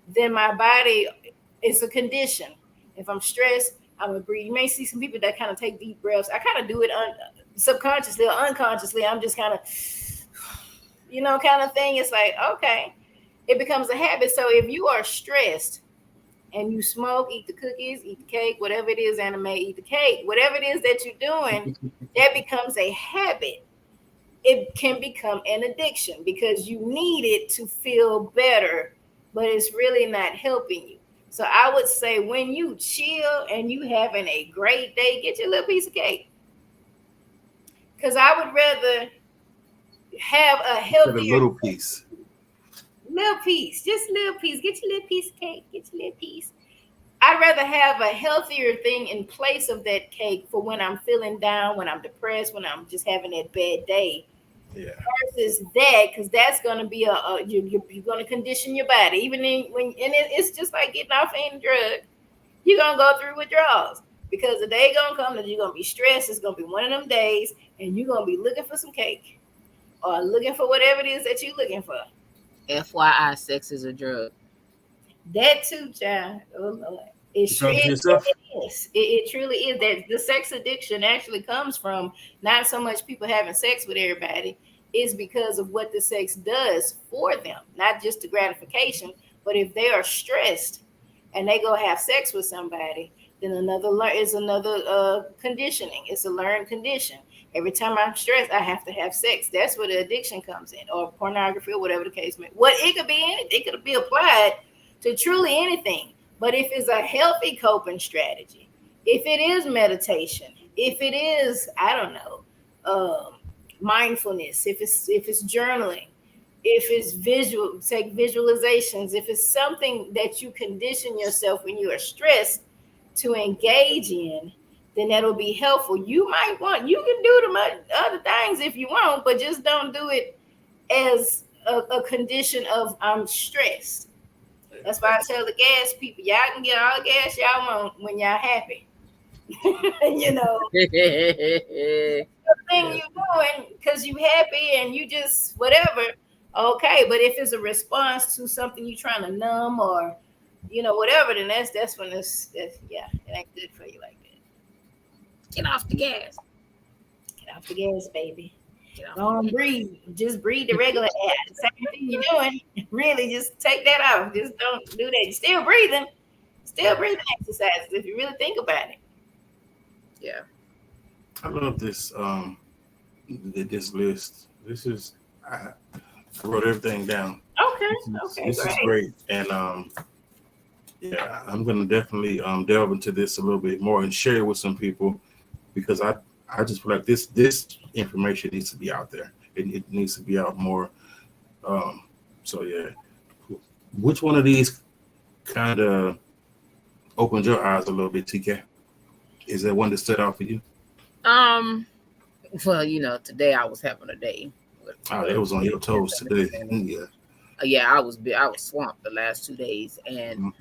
then my body is a condition. If I'm stressed, I'm gonna breathe. You may see some people that kind of take deep breaths. I kind of do it subconsciously or unconsciously. I'm just kind of, kind of thing. It's like, okay, it becomes a habit. So if you are stressed and you smoke, eat the cookies, eat the cake, whatever it is, anime, eat the cake, whatever it is that you're doing, that becomes a habit. It can become an addiction because you need it to feel better, but it's really not helping you. So I would say when you chill and you having a great day, get your little piece of cake. Because I would rather have a healthier little piece. Little piece, just little piece. Get your little piece of cake. Get your little piece. I'd rather have a healthier thing in place of that cake for when I'm feeling down, when I'm depressed, when I'm just having that bad day. Yeah. Versus that, because that's going to be you're going to condition your body. Even it's just like getting off any drug. You're going to go through withdrawals because the day going to come that you're going to be stressed. It's going to be one of them days, and you're going to be looking for some cake or looking for whatever it is that you're looking for. FYI, sex is a drug. That too, child. Oh Lord. It truly is. That the sex addiction actually comes from not so much people having sex with everybody, is because of what the sex does for them, not just the gratification, but if they are stressed and they go have sex with somebody, then it's another conditioning. It's a learned condition. Every time I'm stressed, I have to have sex. That's where the addiction comes in, or pornography, or whatever the case may be. It could be anything. It could be applied to truly anything. But if it's a healthy coping strategy, if it is meditation, if it is, mindfulness, if it's journaling, if it's visualizations, if it's something that you condition yourself when you are stressed to engage in, then that'll be helpful. You can do the other things if you want, but just don't do it as a condition of I'm stressed. That's why I tell the gas people, y'all can get all the gas y'all want when y'all happy. You know, the thing you doing because you happy and you just whatever. Okay, but if it's a response to something you trying to numb or whatever, then that's when it ain't good for you like that. Get off the gas. Get off the gas, baby. Get off Don't breathe. Just breathe the regular air. The same thing you're doing. Really, just take that off. Just don't do that. You're still breathing. Still breathing exercises if you really think about it. Yeah. I love this this list. This is I wrote everything down. Okay. This is great. And yeah, I'm gonna definitely delve into this a little bit more and share it with some people because I just feel like this information needs to be out there. It needs to be out more. So yeah. Which one of these kind of opened your eyes a little bit, TK? Is there one that stood out for you? Well, today I was having a day. It was on your toes today. Yeah. Yeah, I was swamped the last 2 days, and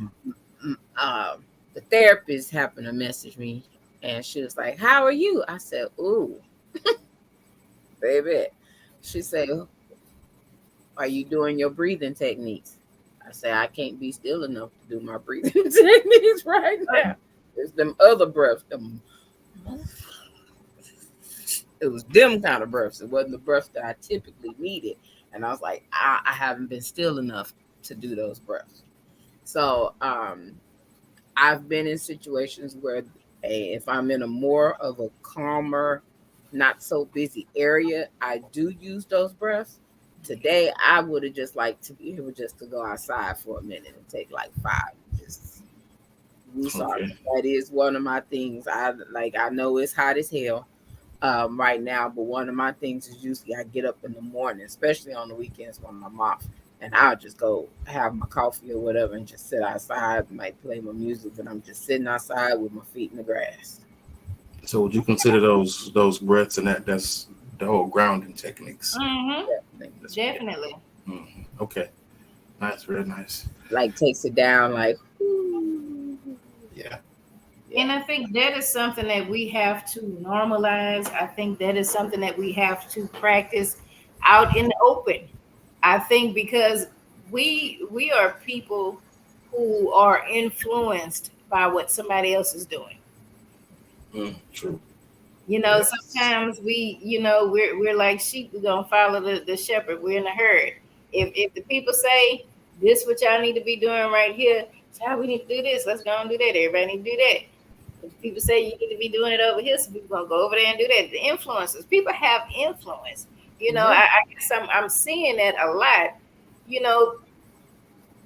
the therapist happened to message me, and she was like, "How are you?" I said, "Ooh, baby." She said, "Are you doing your breathing techniques?" I said, "I can't be still enough to do my breathing techniques right now. It's them other breaths. It was them kind of breaths. It wasn't the breaths that I typically needed." And I was like, I haven't been still enough to do those breaths. So I've been in situations where if I'm in a more of a calmer, not so busy area, I do use those breaths. Today, I would have just liked to be able just to go outside for a minute and take like 5. Just Okay. that is one of my things. I know it's hot as hell right now, but one of my things is usually I get up in the morning, especially on the weekends when I'm off, and I'll just go have my coffee or whatever and just sit outside, might play my music, and I'm just sitting outside with my feet in the grass. So would you consider those breaths and that's the whole grounding techniques? Definitely. Okay. Nice, very nice. Like takes it down, like Yeah. And I think that is something that we have to normalize. I think that is something that we have to practice out in the open. I think because we are people who are influenced by what somebody else is doing. True. Yes. Sometimes we're like sheep. We're gonna follow the shepherd. We're in a herd. If the people say this, what y'all need to be doing right here, we need to do this. Let's go and do that. Everybody need to do that. If people say you need to be doing it over here, so people gonna go over there and do that. The influencers, people have influence. I guess I'm seeing that a lot.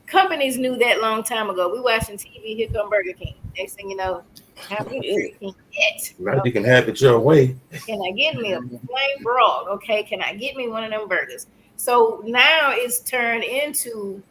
Companies knew that long time ago. We watching TV. Here come Burger King. Next thing you know, have Burger King yet? Right, you can have it your way. Can I get me a plain broad? Okay, can I get me one of them burgers? So now it's turned into.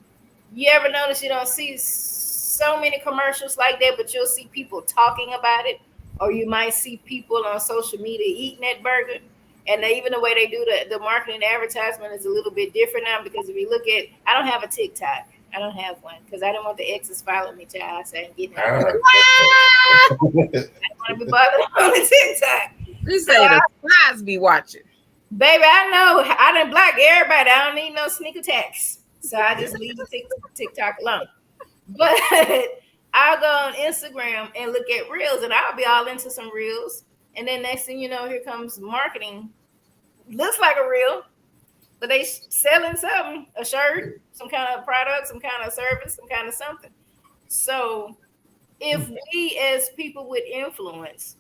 You ever notice you don't see so many commercials like that, but you'll see people talking about it, or you might see people on social media eating that burger. And even the way they do the marketing advertisement is a little bit different now because if you look at, I don't have a TikTok. I don't have one because I didn't want the exes following me, child. So I ain't getting it. I don't want to be bothered on the TikTok. You say the flies be watching. Baby, I know. I done block everybody. I don't need no sneak attacks. So I just leave the TikTok alone. But I'll go on Instagram and look at reels, and I'll be all into some reels. And then next thing you know, here comes marketing. Looks like a reel, but they selling something, a shirt, some kind of product, some kind of service, some kind of something. So if we as people with influence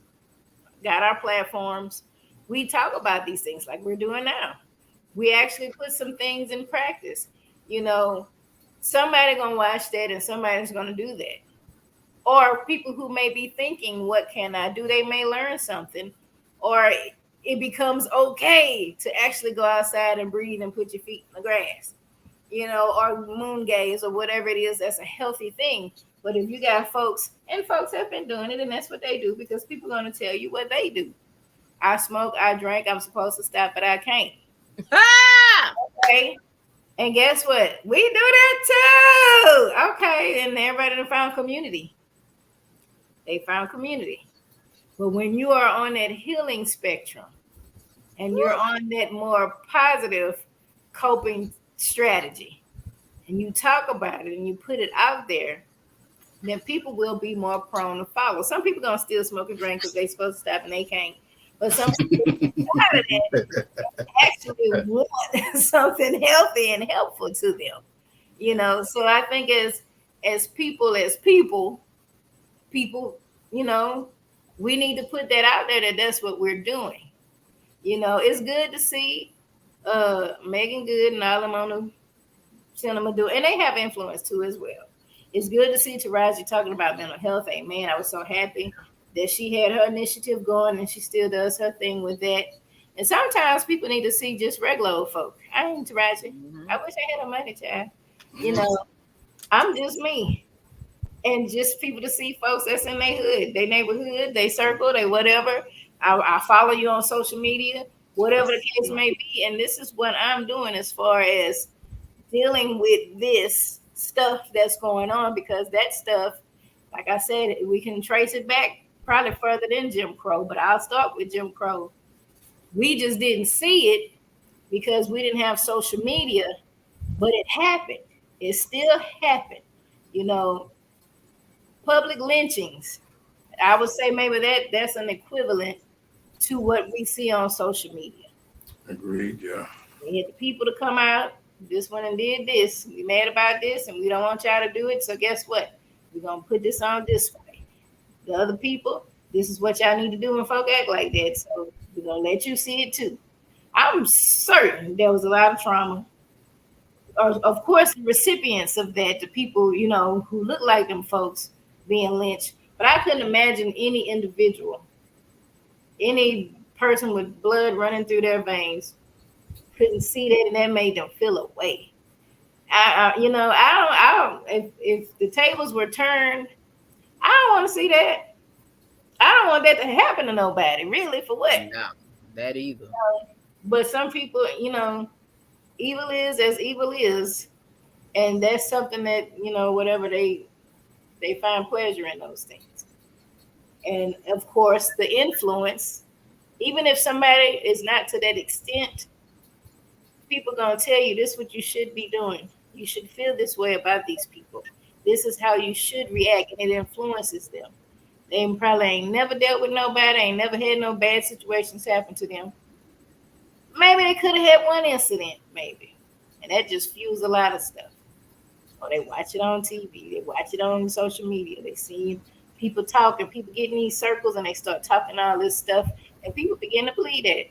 got our platforms, we talk about these things like we're doing now. We actually put some things in practice. Somebody gonna watch that and somebody's gonna do that. Or people who may be thinking, what can I do? They may learn something. Or it becomes okay to actually go outside and breathe and put your feet in the grass, or moon gaze or whatever it is. That's a healthy thing. But if you got folks have been doing it, and that's what they do because people are going to tell you what they do. I smoke, I drink, I'm supposed to stop, but I can't. Okay. And guess what? We do that too. Okay, and everybody done found community. They found community. But when you are on that healing spectrum and you're on that more positive coping strategy, and you talk about it and you put it out there, then people will be more prone to follow. Some people gonna still smoke and drink because they supposed to stop and they can't. But some people out of that actually want something healthy and helpful to them. So I think as people, we need to put that out there that that's what we're doing. It's good to see Megan Good and all them on the cinema do, and they have influence too as well. It's good to see Taraji talking about mental health. Amen. I was so happy that she had her initiative going and she still does her thing with that. And sometimes people need to see just regular old folk. I ain't Taraji. I wish I had a money, child. I'm just me. And just people to see folks that's in their hood, their neighborhood, they circle, they whatever. I follow you on social media, whatever the case may be. And this is what I'm doing as far as dealing with this stuff that's going on, because that stuff, like I said, we can trace it back probably further than Jim Crow, but I'll start with Jim Crow. We just didn't see it because we didn't have social media, but it happened. It still happened. Public lynchings. I would say maybe that's an equivalent to what we see on social media. Agreed, yeah. We had the people to come out. This one and did this. We mad about this, and we don't want y'all to do it. So guess what? We're gonna put this on display. The other people, this is what y'all need to do when folk act like that. So we're gonna let you see it too. I'm certain there was a lot of trauma. Of course, the recipients of that, the people who look like them folks being lynched. But I couldn't imagine any individual, any person with blood running through their veins couldn't see that, and that made them feel away. I don't. If the tables were turned, I don't want to see that. I don't want that to happen to nobody. Really, for what? No, that either. But some people, evil is as evil is, and that's something that whatever they find pleasure in those things. And of course, the influence, even if somebody is not to that extent, people gonna tell you this is what you should be doing. You should feel this way about these people. This is how you should react, and it influences them. They probably ain't never dealt with nobody, ain't never had no bad situations happen to them. Maybe they could have had one incident, maybe, and that just fuels a lot of stuff. Or they watch it on TV, they watch it on social media, they see people talking, people get in these circles, and they start talking all this stuff, and people begin to believe that.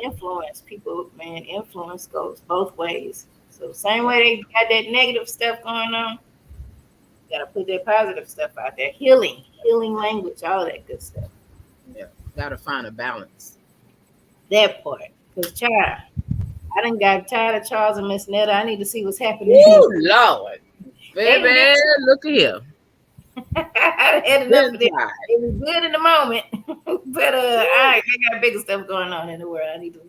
Influence, people, man, influence goes both ways. So same way they got that negative stuff going on, you gotta put that positive stuff out there. Healing language, all that good stuff. Yeah, gotta find a balance. That part. Because child, I done got tired of Charles and Miss Netta. I need to see what's happening. Oh Lord. Baby, look here. I had enough of it. It was good in the moment, but I got bigger stuff going on in the world. I need to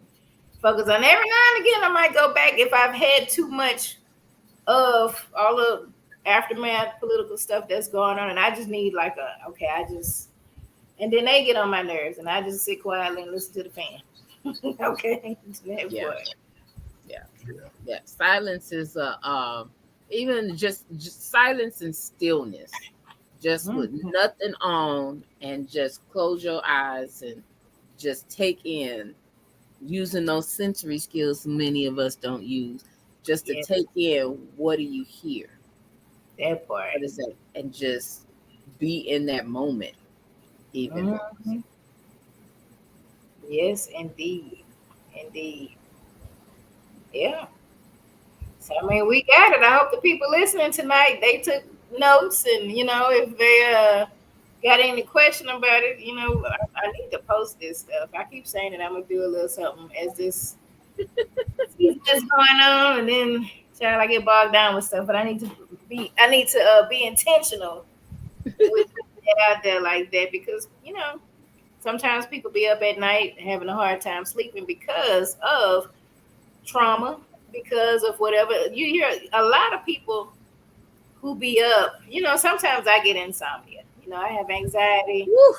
focus on. Every now and again, I might go back if I've had too much of all the aftermath political stuff that's going on, and I just need and then they get on my nerves, and I just sit quietly and listen to the fan. Okay. Yeah. Silence is even just silence and stillness. Just with nothing on, and just close your eyes and just take in, using those sensory skills many of us don't use, just to take in what do you hear. That part. What is that? And just be in that moment. Even. Yes, indeed. Yeah. So I mean, we got it. I hope the people listening tonight, they took notes, and if they got any question about it, I need to post this stuff. I keep saying that I'm gonna do a little something as this is just going on, and then I get bogged down with stuff. But I need to be intentional with it out there like that, because sometimes people be up at night having a hard time sleeping because of trauma because of whatever. You hear a lot of people who be up. Sometimes I get insomnia. I have anxiety. Woo.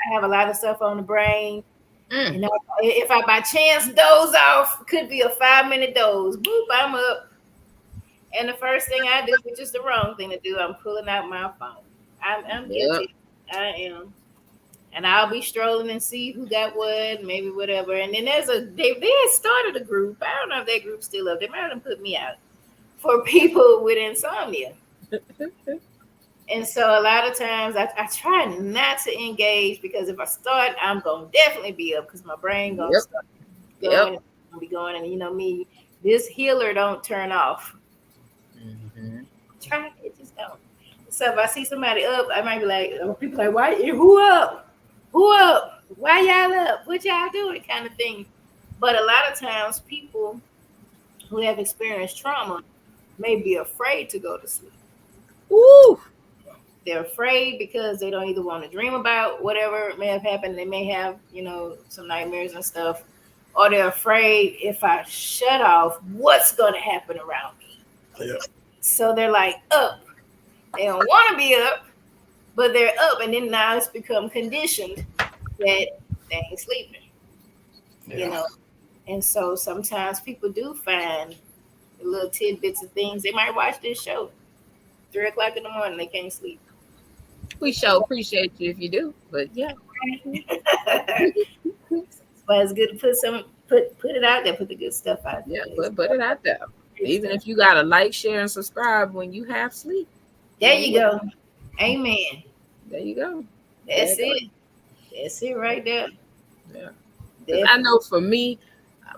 I have a lot of stuff on the brain. Mm. If I by chance doze off, could be a 5-minute doze. Boop, I'm up. And the first thing I do, which is the wrong thing to do, I'm pulling out my phone. I'm guilty. I am. And I'll be strolling and see who got what, maybe whatever. And then they had started a group. I don't know if that group's still up. They might have put me out for people with insomnia. And so a lot of times I try not to engage because if I start, I'm gonna definitely be up because my brain gonna start going, be going, and me, this healer don't turn off. Mm-hmm. Try it, just don't. So if I see somebody up, I might be like, people like, why? Who up? Who up? Why y'all up? What y'all doing? Kind of thing. But a lot of times, people who have experienced trauma may be afraid to go to sleep. Ooh. They're afraid because they don't either want to dream about whatever may have happened. They may have, some nightmares and stuff, or they're afraid if I shut off, what's going to happen around me? Yeah. So they're like up. They don't want to be up, but they're up, and then now it's become conditioned that they ain't sleeping. Yeah. And so sometimes people do find little tidbits of things. They might watch this show 3:00 in the morning. They can't sleep. We sure appreciate you if you do, but yeah. But it's good to put it out there, put the good stuff out there. Yeah, put it out there. Even if you gotta like, share, and subscribe when you have sleep. There you go. Amen. There you go. That's it. That's it right there. Yeah. I know for me,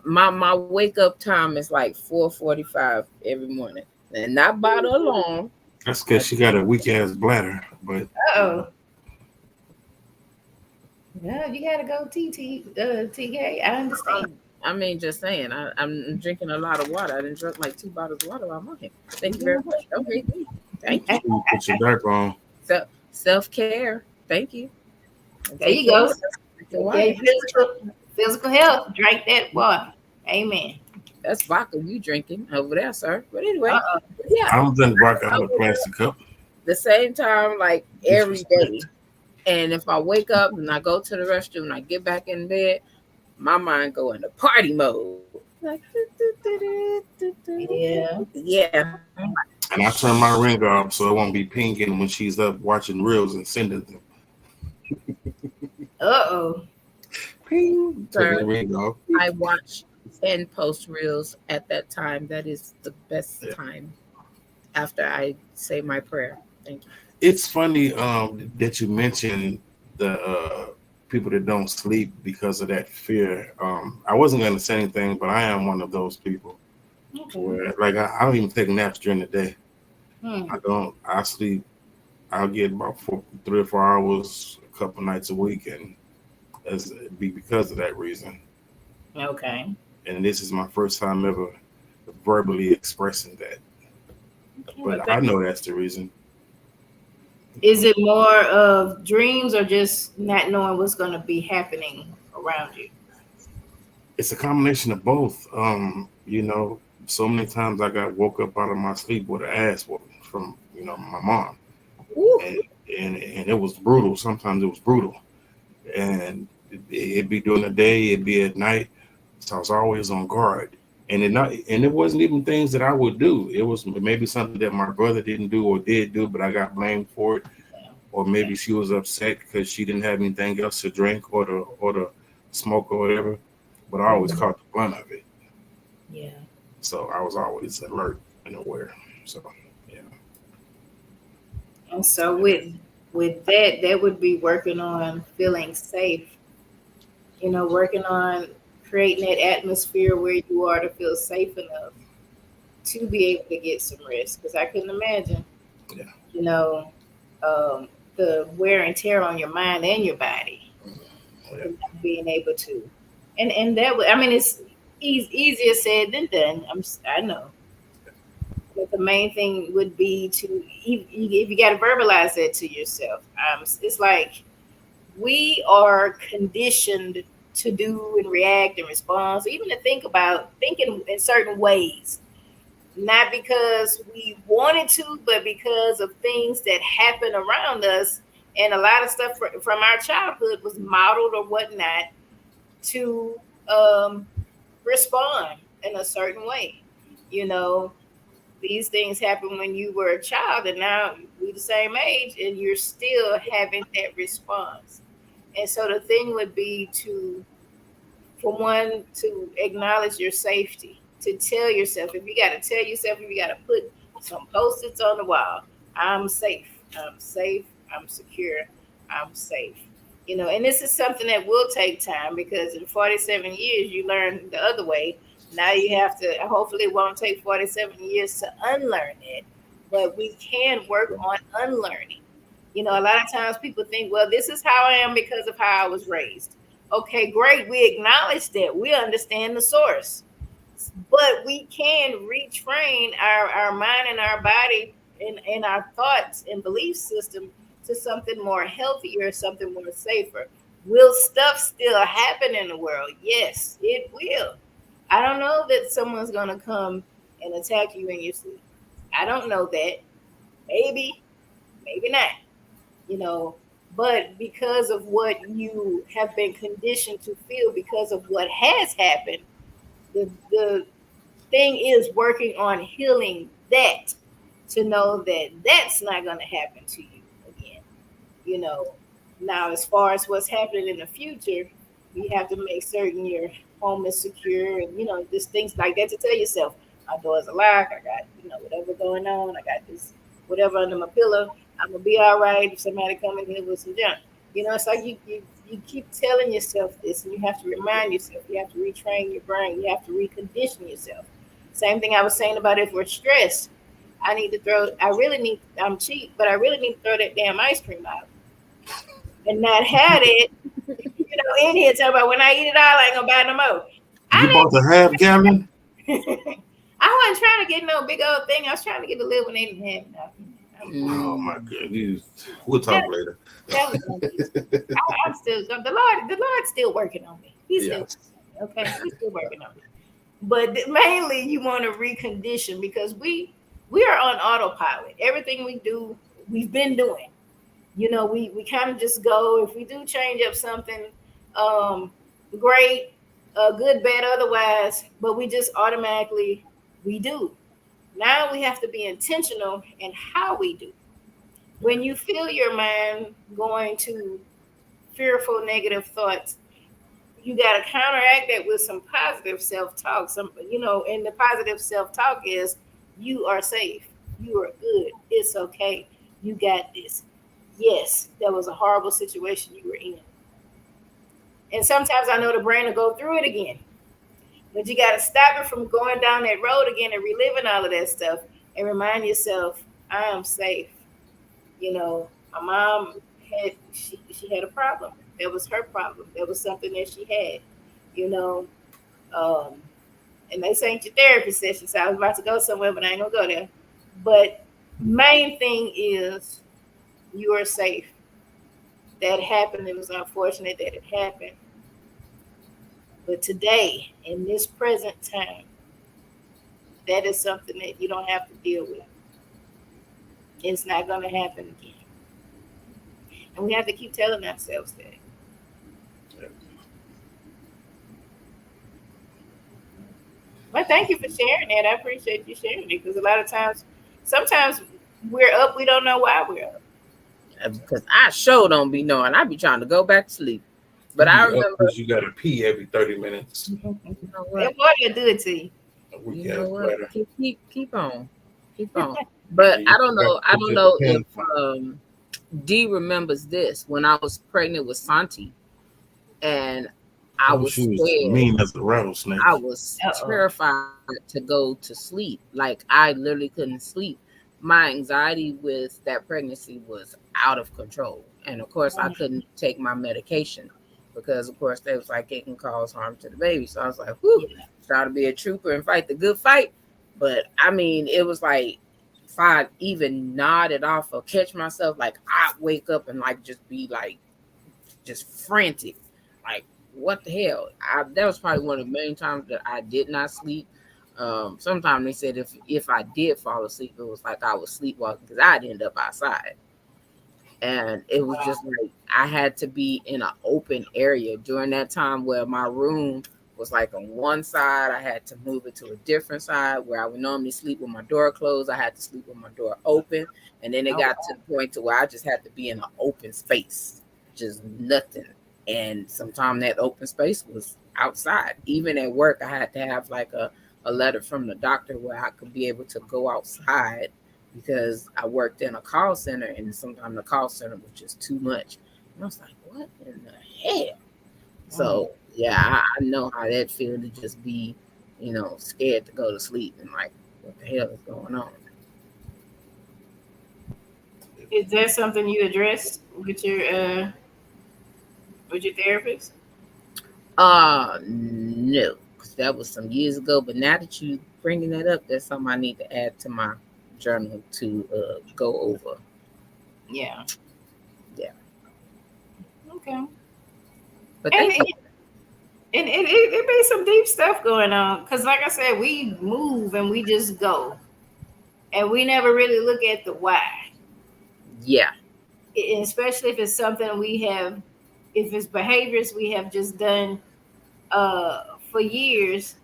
my wake up time is like 4:45 every morning, and not by the alarm. That's because she got a weak ass bladder, but no, you gotta go TK. I understand. I mean, just saying. I'm drinking a lot of water. I didn't drink like 2 bottles of water on my head. Thank you very much. Okay, thank you. put your back on. So self-care. Thank you. There you go. Okay, physical health. Drink that water. Amen. That's vodka you drinking over there, sir. But anyway, yeah. I'm drinking vodka out of a plastic cup. The same time, like every day. And if I wake up and I go to the restroom and I get back in bed, my mind go into party mode. Like, yeah. And I turn my ring off so it won't be pinging when she's up watching reels and sending them. Ping. Turn the ring off. I watch and post reels at that time. That is the best time after I say my prayer. Thank you. It's funny that you mentioned the people that don't sleep because of that fear. I wasn't going to say anything, but I am one of those people. Where, like, I don't even take naps during the day. I don't. I sleep. I'll get about 3 or 4 hours a couple nights a week, and it'd be because of that reason. Okay. And this is my first time ever verbally expressing that. But I know that's the reason. Is it more of dreams or just not knowing what's going to be happening around you? It's a combination of both. So many times I got woke up out of my sleep with an ass whooping from, my mom. And it was brutal. Sometimes it was brutal. And it'd be during the day, it'd be at night. So I was always on guard. And it wasn't even things that I would do. It was maybe something that my brother didn't do or did do, but I got blamed for it. Or maybe she was upset because she didn't have anything else to drink or to smoke or whatever. But I always caught the brunt of it. Yeah. So I was always alert and aware. So yeah. And so with that would be working on feeling safe. Working on creating that atmosphere where you are to feel safe enough to be able to get some rest. Because I couldn't imagine, the wear and tear on your mind and your body, being able to, and that would, it's easier said than done. I know, but the main thing would be to, if you got to verbalize that to yourself. It's like we are conditioned to do and react and respond. So even to think about thinking in certain ways, not because we wanted to, but because of things that happen around us. And a lot of stuff from our childhood was modeled or whatnot to respond in a certain way. You know, these things happen when you were a child, and now we're the same age, and you're still having that response. And so the thing would be to, for one, to acknowledge your safety, to tell yourself, if you got to tell yourself, if you got to put some post-its on the wall, I'm safe, I'm safe, I'm secure, I'm safe. You know, and this is something that will take time, because in 47 years you learn the other way. Now you have to, hopefully it won't take 47 years to unlearn it, but we can work on unlearning. You know, a lot of times people think, well, this is how I am because of how I was raised. Okay, great. We acknowledge that. We understand the source. But we can retrain our mind and our body and our thoughts and belief system to something more healthier, something more safer. Will stuff still happen in the world? Yes, it will. I don't know that someone's going to come and attack you in your sleep. I don't know that. Maybe, maybe not, you know, but because of what you have been conditioned to feel, because of what has happened, the thing is working on healing that, to know that that's not going to happen to you again. You know, now as far as what's happening in the future, you have to make certain your home is secure, and you know, just things like that, to tell yourself, my doors are locked, I got, you know, whatever going on, I got this whatever under my pillow, I'm gonna be all right if somebody come in here with some junk. You know, it's like you keep telling yourself this, and you have to remind yourself, you have to retrain your brain, you have to recondition yourself. Same thing I was saying about if we're stressed. I need to throw, I really need, I'm cheap, but I really need to throw that damn ice cream out and not had it, you know, in here talking about when I eat it all, I ain't gonna buy no more. You bought the half gallon? I wasn't trying to get no big old thing. I was trying to get the little one they didn't have nothing. Oh my goodness. We'll talk later. That was I'm still the Lord's still working on me. He's still okay. He's still working on me. But mainly you want to recondition, because we are on autopilot. Everything we do, we've been doing. You know, we kind of just go. If we do change up something, great, good, bad, otherwise, but we just automatically we do. Now we have to be intentional in how we do. When you feel your mind going to fearful, negative thoughts, you got to counteract that with some positive self-talk. Some, you know, and the positive self-talk is, you are safe, you are good, it's okay, you got this. Yes, that was a horrible situation you were in. And sometimes I know the brain will go through it again, but you got to stop it from going down that road again and reliving all of that stuff, and remind yourself, I am safe. You know, my mom had, she had a problem. That was her problem. That was something that she had, you know. And they say your therapy session, so I was about to go somewhere, but I ain't gonna go there. But main thing is, you are safe. That happened. It was unfortunate that it happened. But today, in this present time, that is something that you don't have to deal with. It's not going to happen again. And we have to keep telling ourselves that. But thank you for sharing that. I appreciate you sharing it, because a lot of times, sometimes we're up, we don't know why we're up. Because I sure don't be knowing. I be trying to go back to sleep. But I remember you got to pee every 30 minutes. You know That what? water will do it to you. We You know got what? Keep on. But I don't know if Dee remembers this, when I was pregnant with Santi, and I was she was scared. mean as a rattlesnake. I was terrified to go to sleep. Like, I literally couldn't sleep. My anxiety with that pregnancy was out of control. And of course, I couldn't take my medication, because of course they was like, it can cause harm to the baby. So I was like, whew, try to be a trooper and fight the good fight. But I mean, it was like, if I even nodded off or catch myself, like, I'd wake up and like just be like just frantic. Like, what the hell? That was probably one of the main times that I did not sleep. Sometimes they said if I did fall asleep, it was like I was sleepwalking because I'd end up outside. And it was just like I had to be in an open area during that time where my room was like on one side. I had to move it to a different side where I would normally sleep with my door closed. I had to sleep with my door open. And then it got to the point to where I just had to be in an open space, just nothing. And sometimes that open space was outside. Even at work, I had to have like a letter from the doctor where I could be able to go outside because I worked in a call center and sometimes the call center was just too much. And I was like, what in the hell? So yeah, I know how that feels to just be, scared to go to sleep and like, what the hell is going on? Is that something you addressed with your therapist? No, because that was some years ago. But now that you bringing that up, that's something I need to add to my journal to go over. Yeah. Yeah. Okay. But and it be some deep stuff going on because, like I said, we move and we just go, and we never really look at the why. Yeah. Especially if it's something if it's behaviors we have just done for years,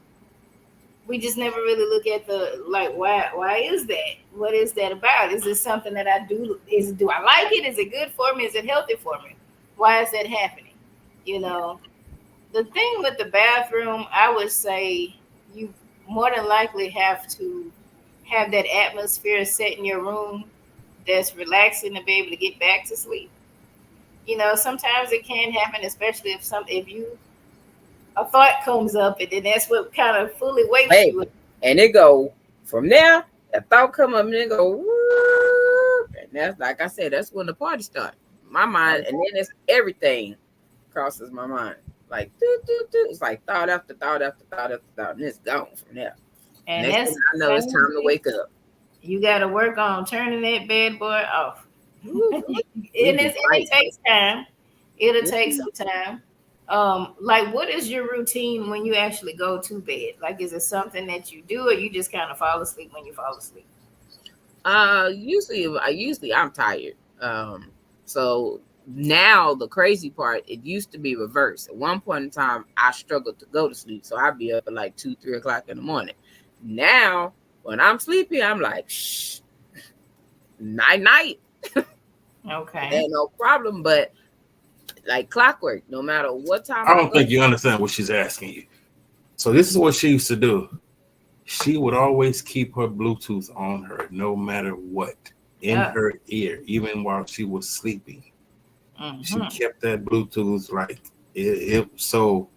we just never really look at the like why is that? What is that about? Is this something that I do? Do I like it? Is it good for me? Is it healthy for me? Why is that happening? The thing with the bathroom, I would say you more than likely have to have that atmosphere set in your room that's relaxing to be able to get back to sleep. Sometimes it can happen, especially if a thought comes up, and then that's what kind of fully wakes you up. And it go from there. A thought come up and it go, whoop, and that's like I said, that's when the party starts. My mind, and then it's everything crosses my mind. Like it's like thought after thought after thought after thought, and it's gone from there. And next thing I know, it's time to wake up. You got to work on turning that bad boy off. It takes time. It'll take some time. Like, what is your routine when you actually go to bed? Like, is it something that you do, or you just kind of fall asleep when you fall asleep? Usually I'm tired. So now the crazy part, it used to be reversed. At one point in time, I struggled to go to sleep, so I'd be up at like 2-3 o'clock in the morning. Now, when I'm sleepy, I'm like, shh, night. Okay, ain't no problem. But like clockwork, no matter what time. I don't think you understand what she's asking you. So this is what she used to do. She would always keep her Bluetooth on her, no matter what, in her ear, even while she was sleeping. Mm-hmm. She kept that Bluetooth like it. So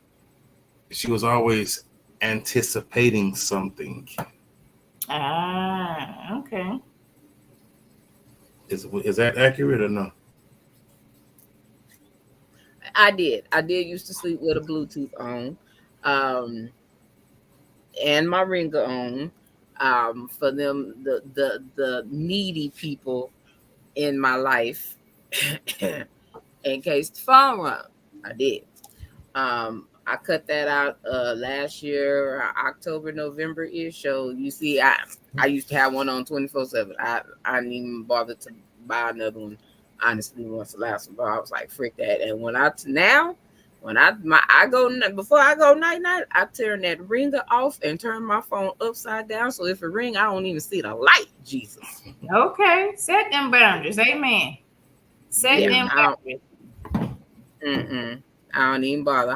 she was always anticipating something. Okay. Is that accurate or no? I did used to sleep with a Bluetooth on, and my ringer on, for them the needy people in my life, in case the phone rung. I did. I cut that out last year, October, November-ish. So you see, I used to have one on 24/7. I didn't even bother to buy another one. Honestly, once the last one, but I was like, frick that. And when I go before I go night, I turn that ringer off and turn my phone upside down. So if it ring, I don't even see the light. Jesus. Okay, set them boundaries. Amen. Set them boundaries. I don't even bother.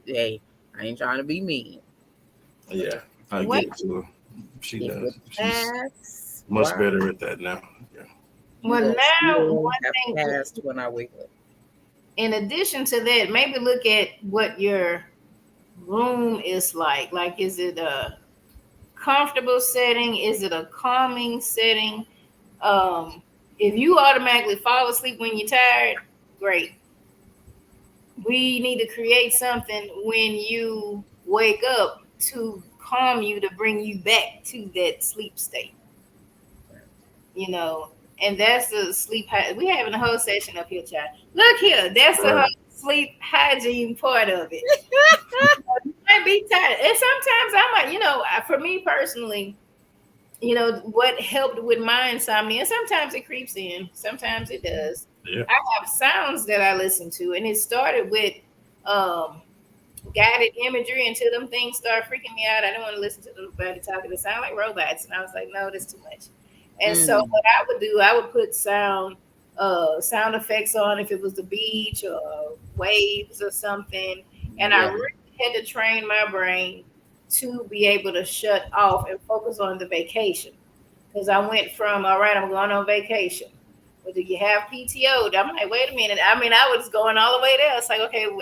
Hey, I ain't trying to be mean. Yeah, I get it too. She does. She's much better at that now. Yeah. Well, now one thing passed when I wake up. In addition to that, maybe look at what your room is like. Like, is it a comfortable setting? Is it a calming setting? If you automatically fall asleep when you're tired, great. We need to create something when you wake up to calm you, to bring you back to that sleep state. And that's the sleep. We having a whole session up here, child. Look here, that's the whole sleep hygiene part of it. You might be tired, and sometimes I might, for me personally, what helped with my insomnia. Sometimes it creeps in, sometimes it does. Yeah. I have sounds that I listen to, and it started with guided imagery until them things start freaking me out. I don't want to listen to nobody talking. They sound like robots, and I was like, no, that's too much. And so what I would do, I would put sound effects on if it was the beach or waves or something. And I really had to train my brain to be able to shut off and focus on the vacation. Because I went from, all right, I'm going on vacation. Well, do you have PTO? I'm like, wait a minute. I mean, I was going all the way there. It's like, okay, we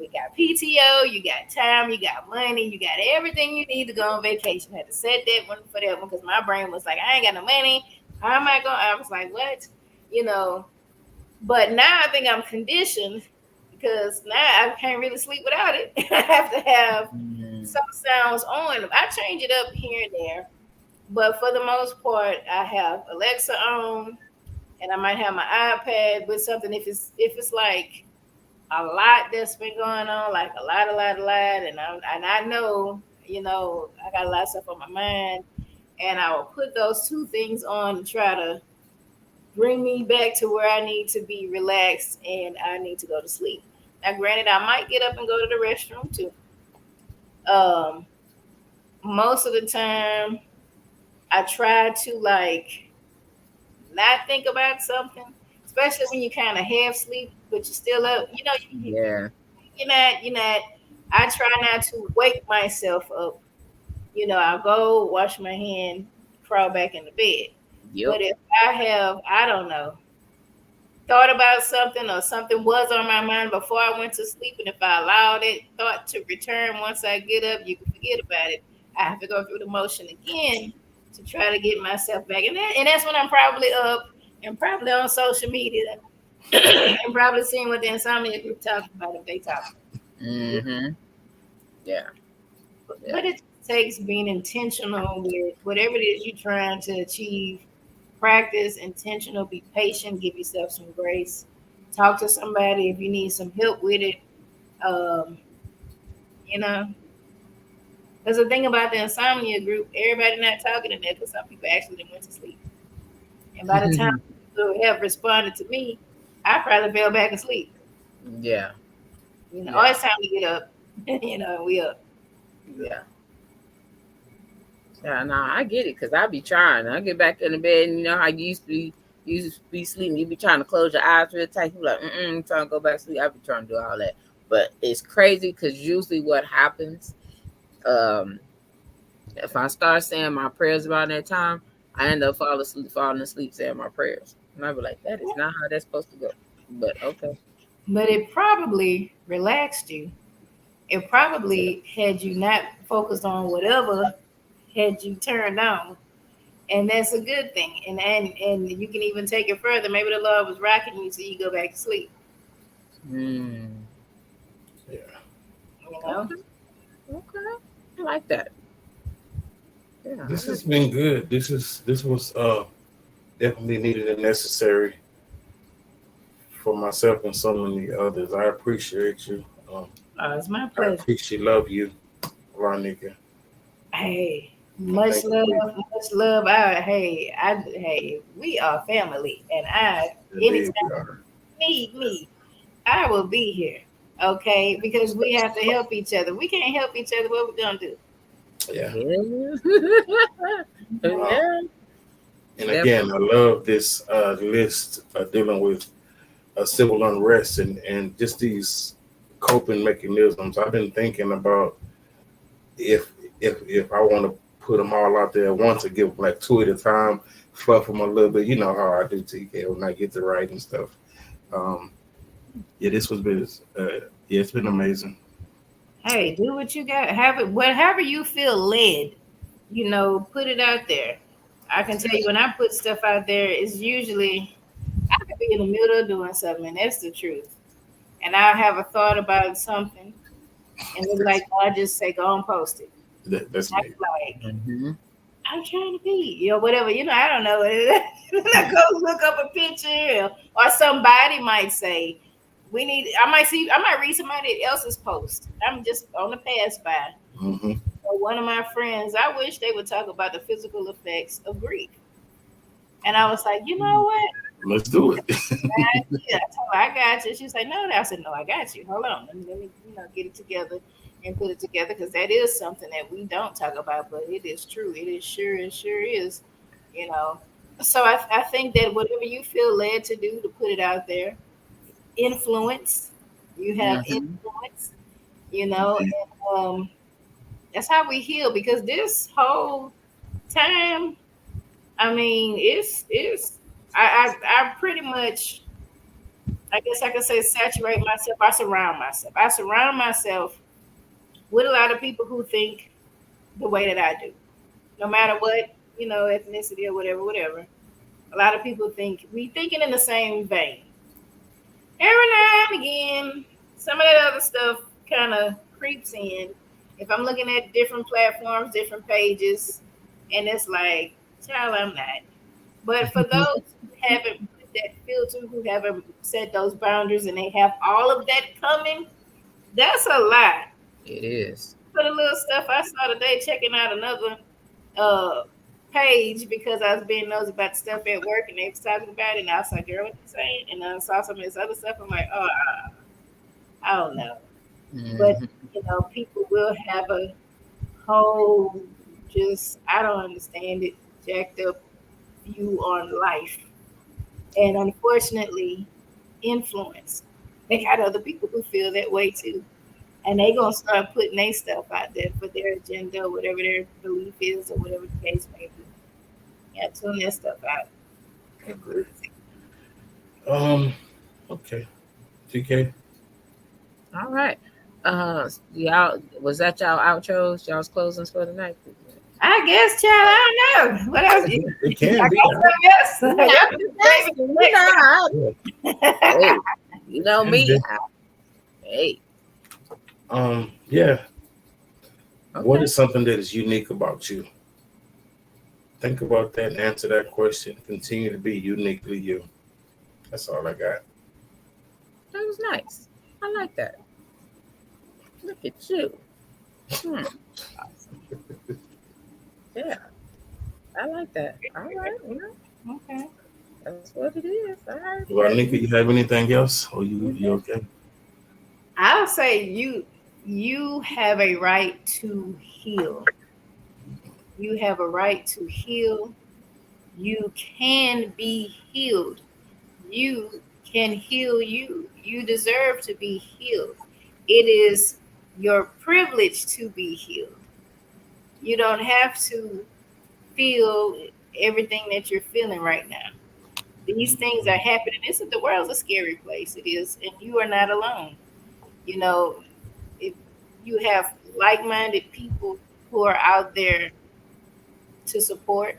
got PTO, you got time, you got money, you got everything you need to go on vacation. I had to set that one for that one because my brain was like, I ain't got no money. How am I going? I was like, what? But now I think I'm conditioned because now I can't really sleep without it. I have to have some sounds on. I change it up here and there, but for the most part, I have Alexa on, and I might have my iPad with something if it's like a lot that's been going on, like a lot, and I know, I got a lot of stuff on my mind, and I will put those two things on to try to bring me back to where I need to be relaxed and I need to go to sleep. Now, granted, I might get up and go to the restroom too. Most of the time, I try to not think about something, especially when you kind of half sleep, but you're still up. You're not. I try not to wake myself up. I'll go wash my hand, crawl back in the bed. Yep. But if I don't know, thought about something or something was on my mind before I went to sleep, and if I allowed it thought to return once I get up, you can forget about it. I have to go through the motion again to try to get myself back. And that's when I'm probably up and probably on social media and probably seeing what the insomnia group talking about if they talk. Mm-hmm. Yeah. But it takes being intentional with whatever it is you're trying to achieve. Practice, intentional, be patient, give yourself some grace. Talk to somebody if you need some help with it. There's a thing about the insomnia group, everybody not talking in there because some people actually went to sleep. And by the time people have responded to me, I probably fell back asleep. Yeah. Oh, it's time to get up. We up. Yeah. Yeah, no, I get it because I be trying. I get back in the bed and how you used to be sleeping. You be trying to close your eyes real tight. You be like, I'm trying to go back to sleep. I be trying to do all that. But it's crazy because usually what happens, if I start saying my prayers around that time, I end up falling asleep saying my prayers. And I be like, that is not how that's supposed to go. But okay. But it probably relaxed you. It probably had you not focused on whatever had you turned on, and that's a good thing. And you can even take it further. Maybe the Lord was rocking you so you go back to sleep. Yeah. Okay. I like that. Yeah. This has been good. This was definitely needed and necessary for myself and so many others. I appreciate you. It's my pleasure. I appreciate love you, Ronika. Hey. Much love. We are family, and anytime you need me, I will be here. Okay, because we have to help each other. We can't help each other. What we gonna do? Yeah. Yeah. And again, I love this list dealing with civil unrest and just these coping mechanisms. I've been thinking about if I want to put them all out there at once or give like two at a time, fluff them a little bit. You know how I do, TK, when I get to writing stuff. This was been it's been amazing. Hey, do what you got. Have it, whatever you feel led. Put it out there. I can tell you when I put stuff out there, it's usually I could be in the middle of doing something, and that's the truth. And I'll have a thought about something, and it's like I just say, go and post it. That's me. Like, I'm trying to be, whatever. I don't know. I go look up a picture, or somebody might say, we need. I might read somebody else's post. I'm just on the pass by. Mm-hmm. So one of my friends, I wish they would talk about the physical effects of grief. And I was like, you know what? Let's do it. Yeah, I told her, I got you. She was like, no. I said, no, I got you. Hold on. Let me get it together and put it together because that is something that we don't talk about, but it is true. It is sure is, you know. So I think that whatever you feel led to do to put it out there, influence, you have influence, you know, and that's how we heal because this whole time, I mean, I pretty much, I guess I could say, saturate myself. I surround myself with a lot of people who think the way that I do, no matter what, ethnicity or whatever. A lot of people think we thinking in the same vein. Every now and again, some of that other stuff kind of creeps in. If I'm looking at different platforms, different pages, and it's like, child, I'm not. But for those who haven't put that filter, who haven't set those boundaries, and they have all of that coming, that's a lot. It is. For the little stuff I saw today, checking out another page because I was being nosy about the stuff at work, and they was talking about it, and I was like, girl, what you saying? And I saw some of this other stuff. I'm like, oh, I don't know. But, people will have a whole I don't understand it, jacked up view on life. And unfortunately, influence. They got other people who feel that way too. And they going to start putting their stuff out there for their agenda, whatever their belief is, or whatever the case may be. Yeah, tune that stuff out. Okay. TK. All right. Y'all, was that y'all outros, y'all's closings for the night? I guess, child, I don't know. What else? It can be. Hey, you know me. Hey. Yeah. Okay. What is something that is unique about you? Think about that and answer that question. Continue to be uniquely you. That's all I got. That was nice. I like that. Look at you. Yeah. I like that. All right. Okay. That's what it is. All right. Well, Nika, you have anything else? Or you okay? I'll say you have a right to heal. You have a right to heal. You can be healed. You can heal you. You deserve to be healed. It is your privilege to be healed. You don't have to feel everything that you're feeling right now. These things are happening. The world's a scary place. It is, and you are not alone. If you have like-minded people who are out there to support,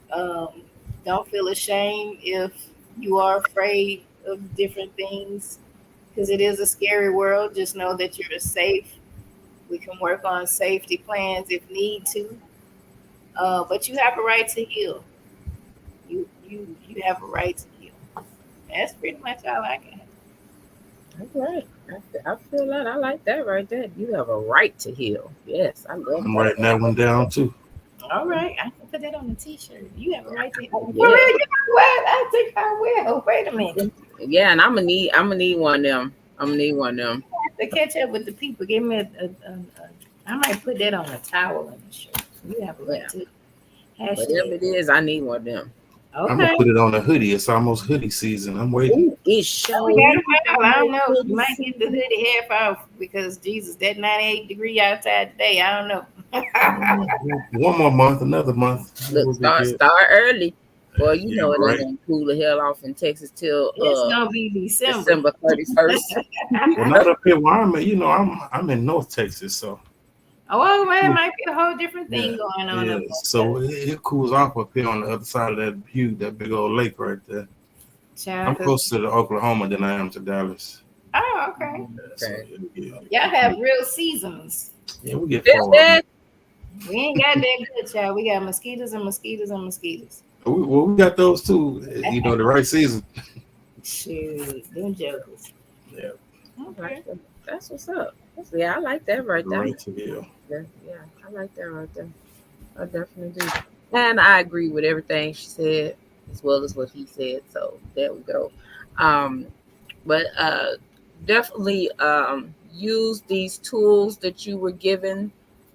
don't feel ashamed if you are afraid of different things, because it is a scary world. Just know that you're safe. We can work on safety plans if need to, but you have a right to heal. You have a right to heal. That's pretty much all I got. All right. I feel that. I like that right there. You have a right to heal. Yes, I love I'm writing that one down too. All right, I can put that on a T-shirt. You have a right to heal. Yeah. You know what? I think I will. Wait a minute. Yeah, and I'm gonna need one of them. I'm gonna need one of them. To catch up with the people, give me I might put that on a towel and a shirt. You have a right to. Whatever it is, I need one of them. Okay. I'm gonna put it on a hoodie. It's almost hoodie season. I'm waiting. It's so. I don't know. You might get the hoodie half off because Jesus, that 98-degree outside today. I don't know. One more month, another month. Look, start early. Well, you know it right. ain't gonna cool the hell off in Texas till it's gonna be December 31st. Well, not up here where I'm at. I'm in North Texas, so. Oh, well, man, it might be a whole different thing going on. Yeah, so it cools off up here on the other side of that view, that big old lake right there. I'm closer to Oklahoma than I am to Dallas. Oh, okay. So, y'all have real seasons. Yeah, we get We ain't got that good, child. We got mosquitoes and mosquitoes and mosquitoes. Well, we got those too. The right season. Shoot, them jokers. Yeah. Okay. That's what's up. Yeah, I like that right there. Great to hear. Yeah, I like that right there. I definitely do. And I agree with everything she said as well as what he said. So there we go. Um, but definitely use these tools that you were given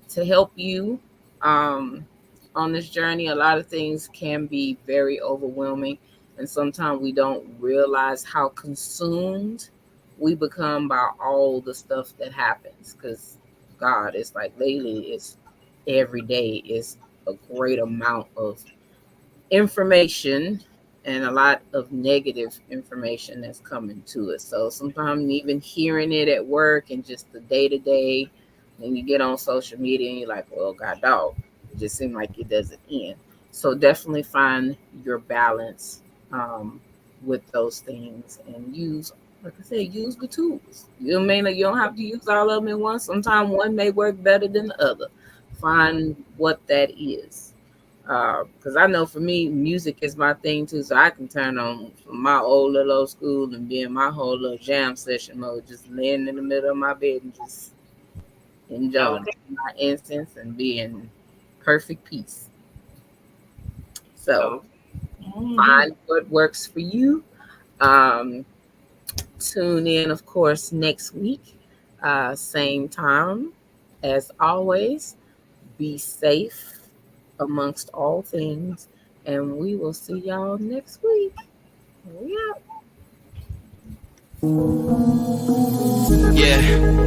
to help you on this journey. A lot of things can be very overwhelming, and sometimes we don't realize how consumed we become by all the stuff that happens. Because God, it's like lately, it's every day is a great amount of information and a lot of negative information that's coming to us. So sometimes even hearing it at work and just the day to day, then you get on social media and you're like, well, God dog, it just seems like it doesn't end. So definitely find your balance with those things and use, like I said, use the tools. You may not, you don't have to use all of them at once. Sometimes one may work better than the other. Find what that is. Because I know for me, music is my thing too. So I can turn on my old school and be in my whole little jam session mode, just laying in the middle of my bed and just enjoying my incense and be in perfect peace. So find what works for you. Tune in, of course, next week, same time as always. Be safe amongst all things, and we will see y'all next week. We out. Yeah,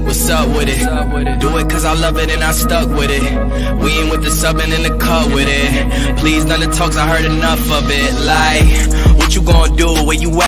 what's up with it? Do it cause I love it and I stuck with it. We ain't with the subbing in the cut with it. Please none of the talks, I heard enough of it. Like, what you gonna do? Where you at?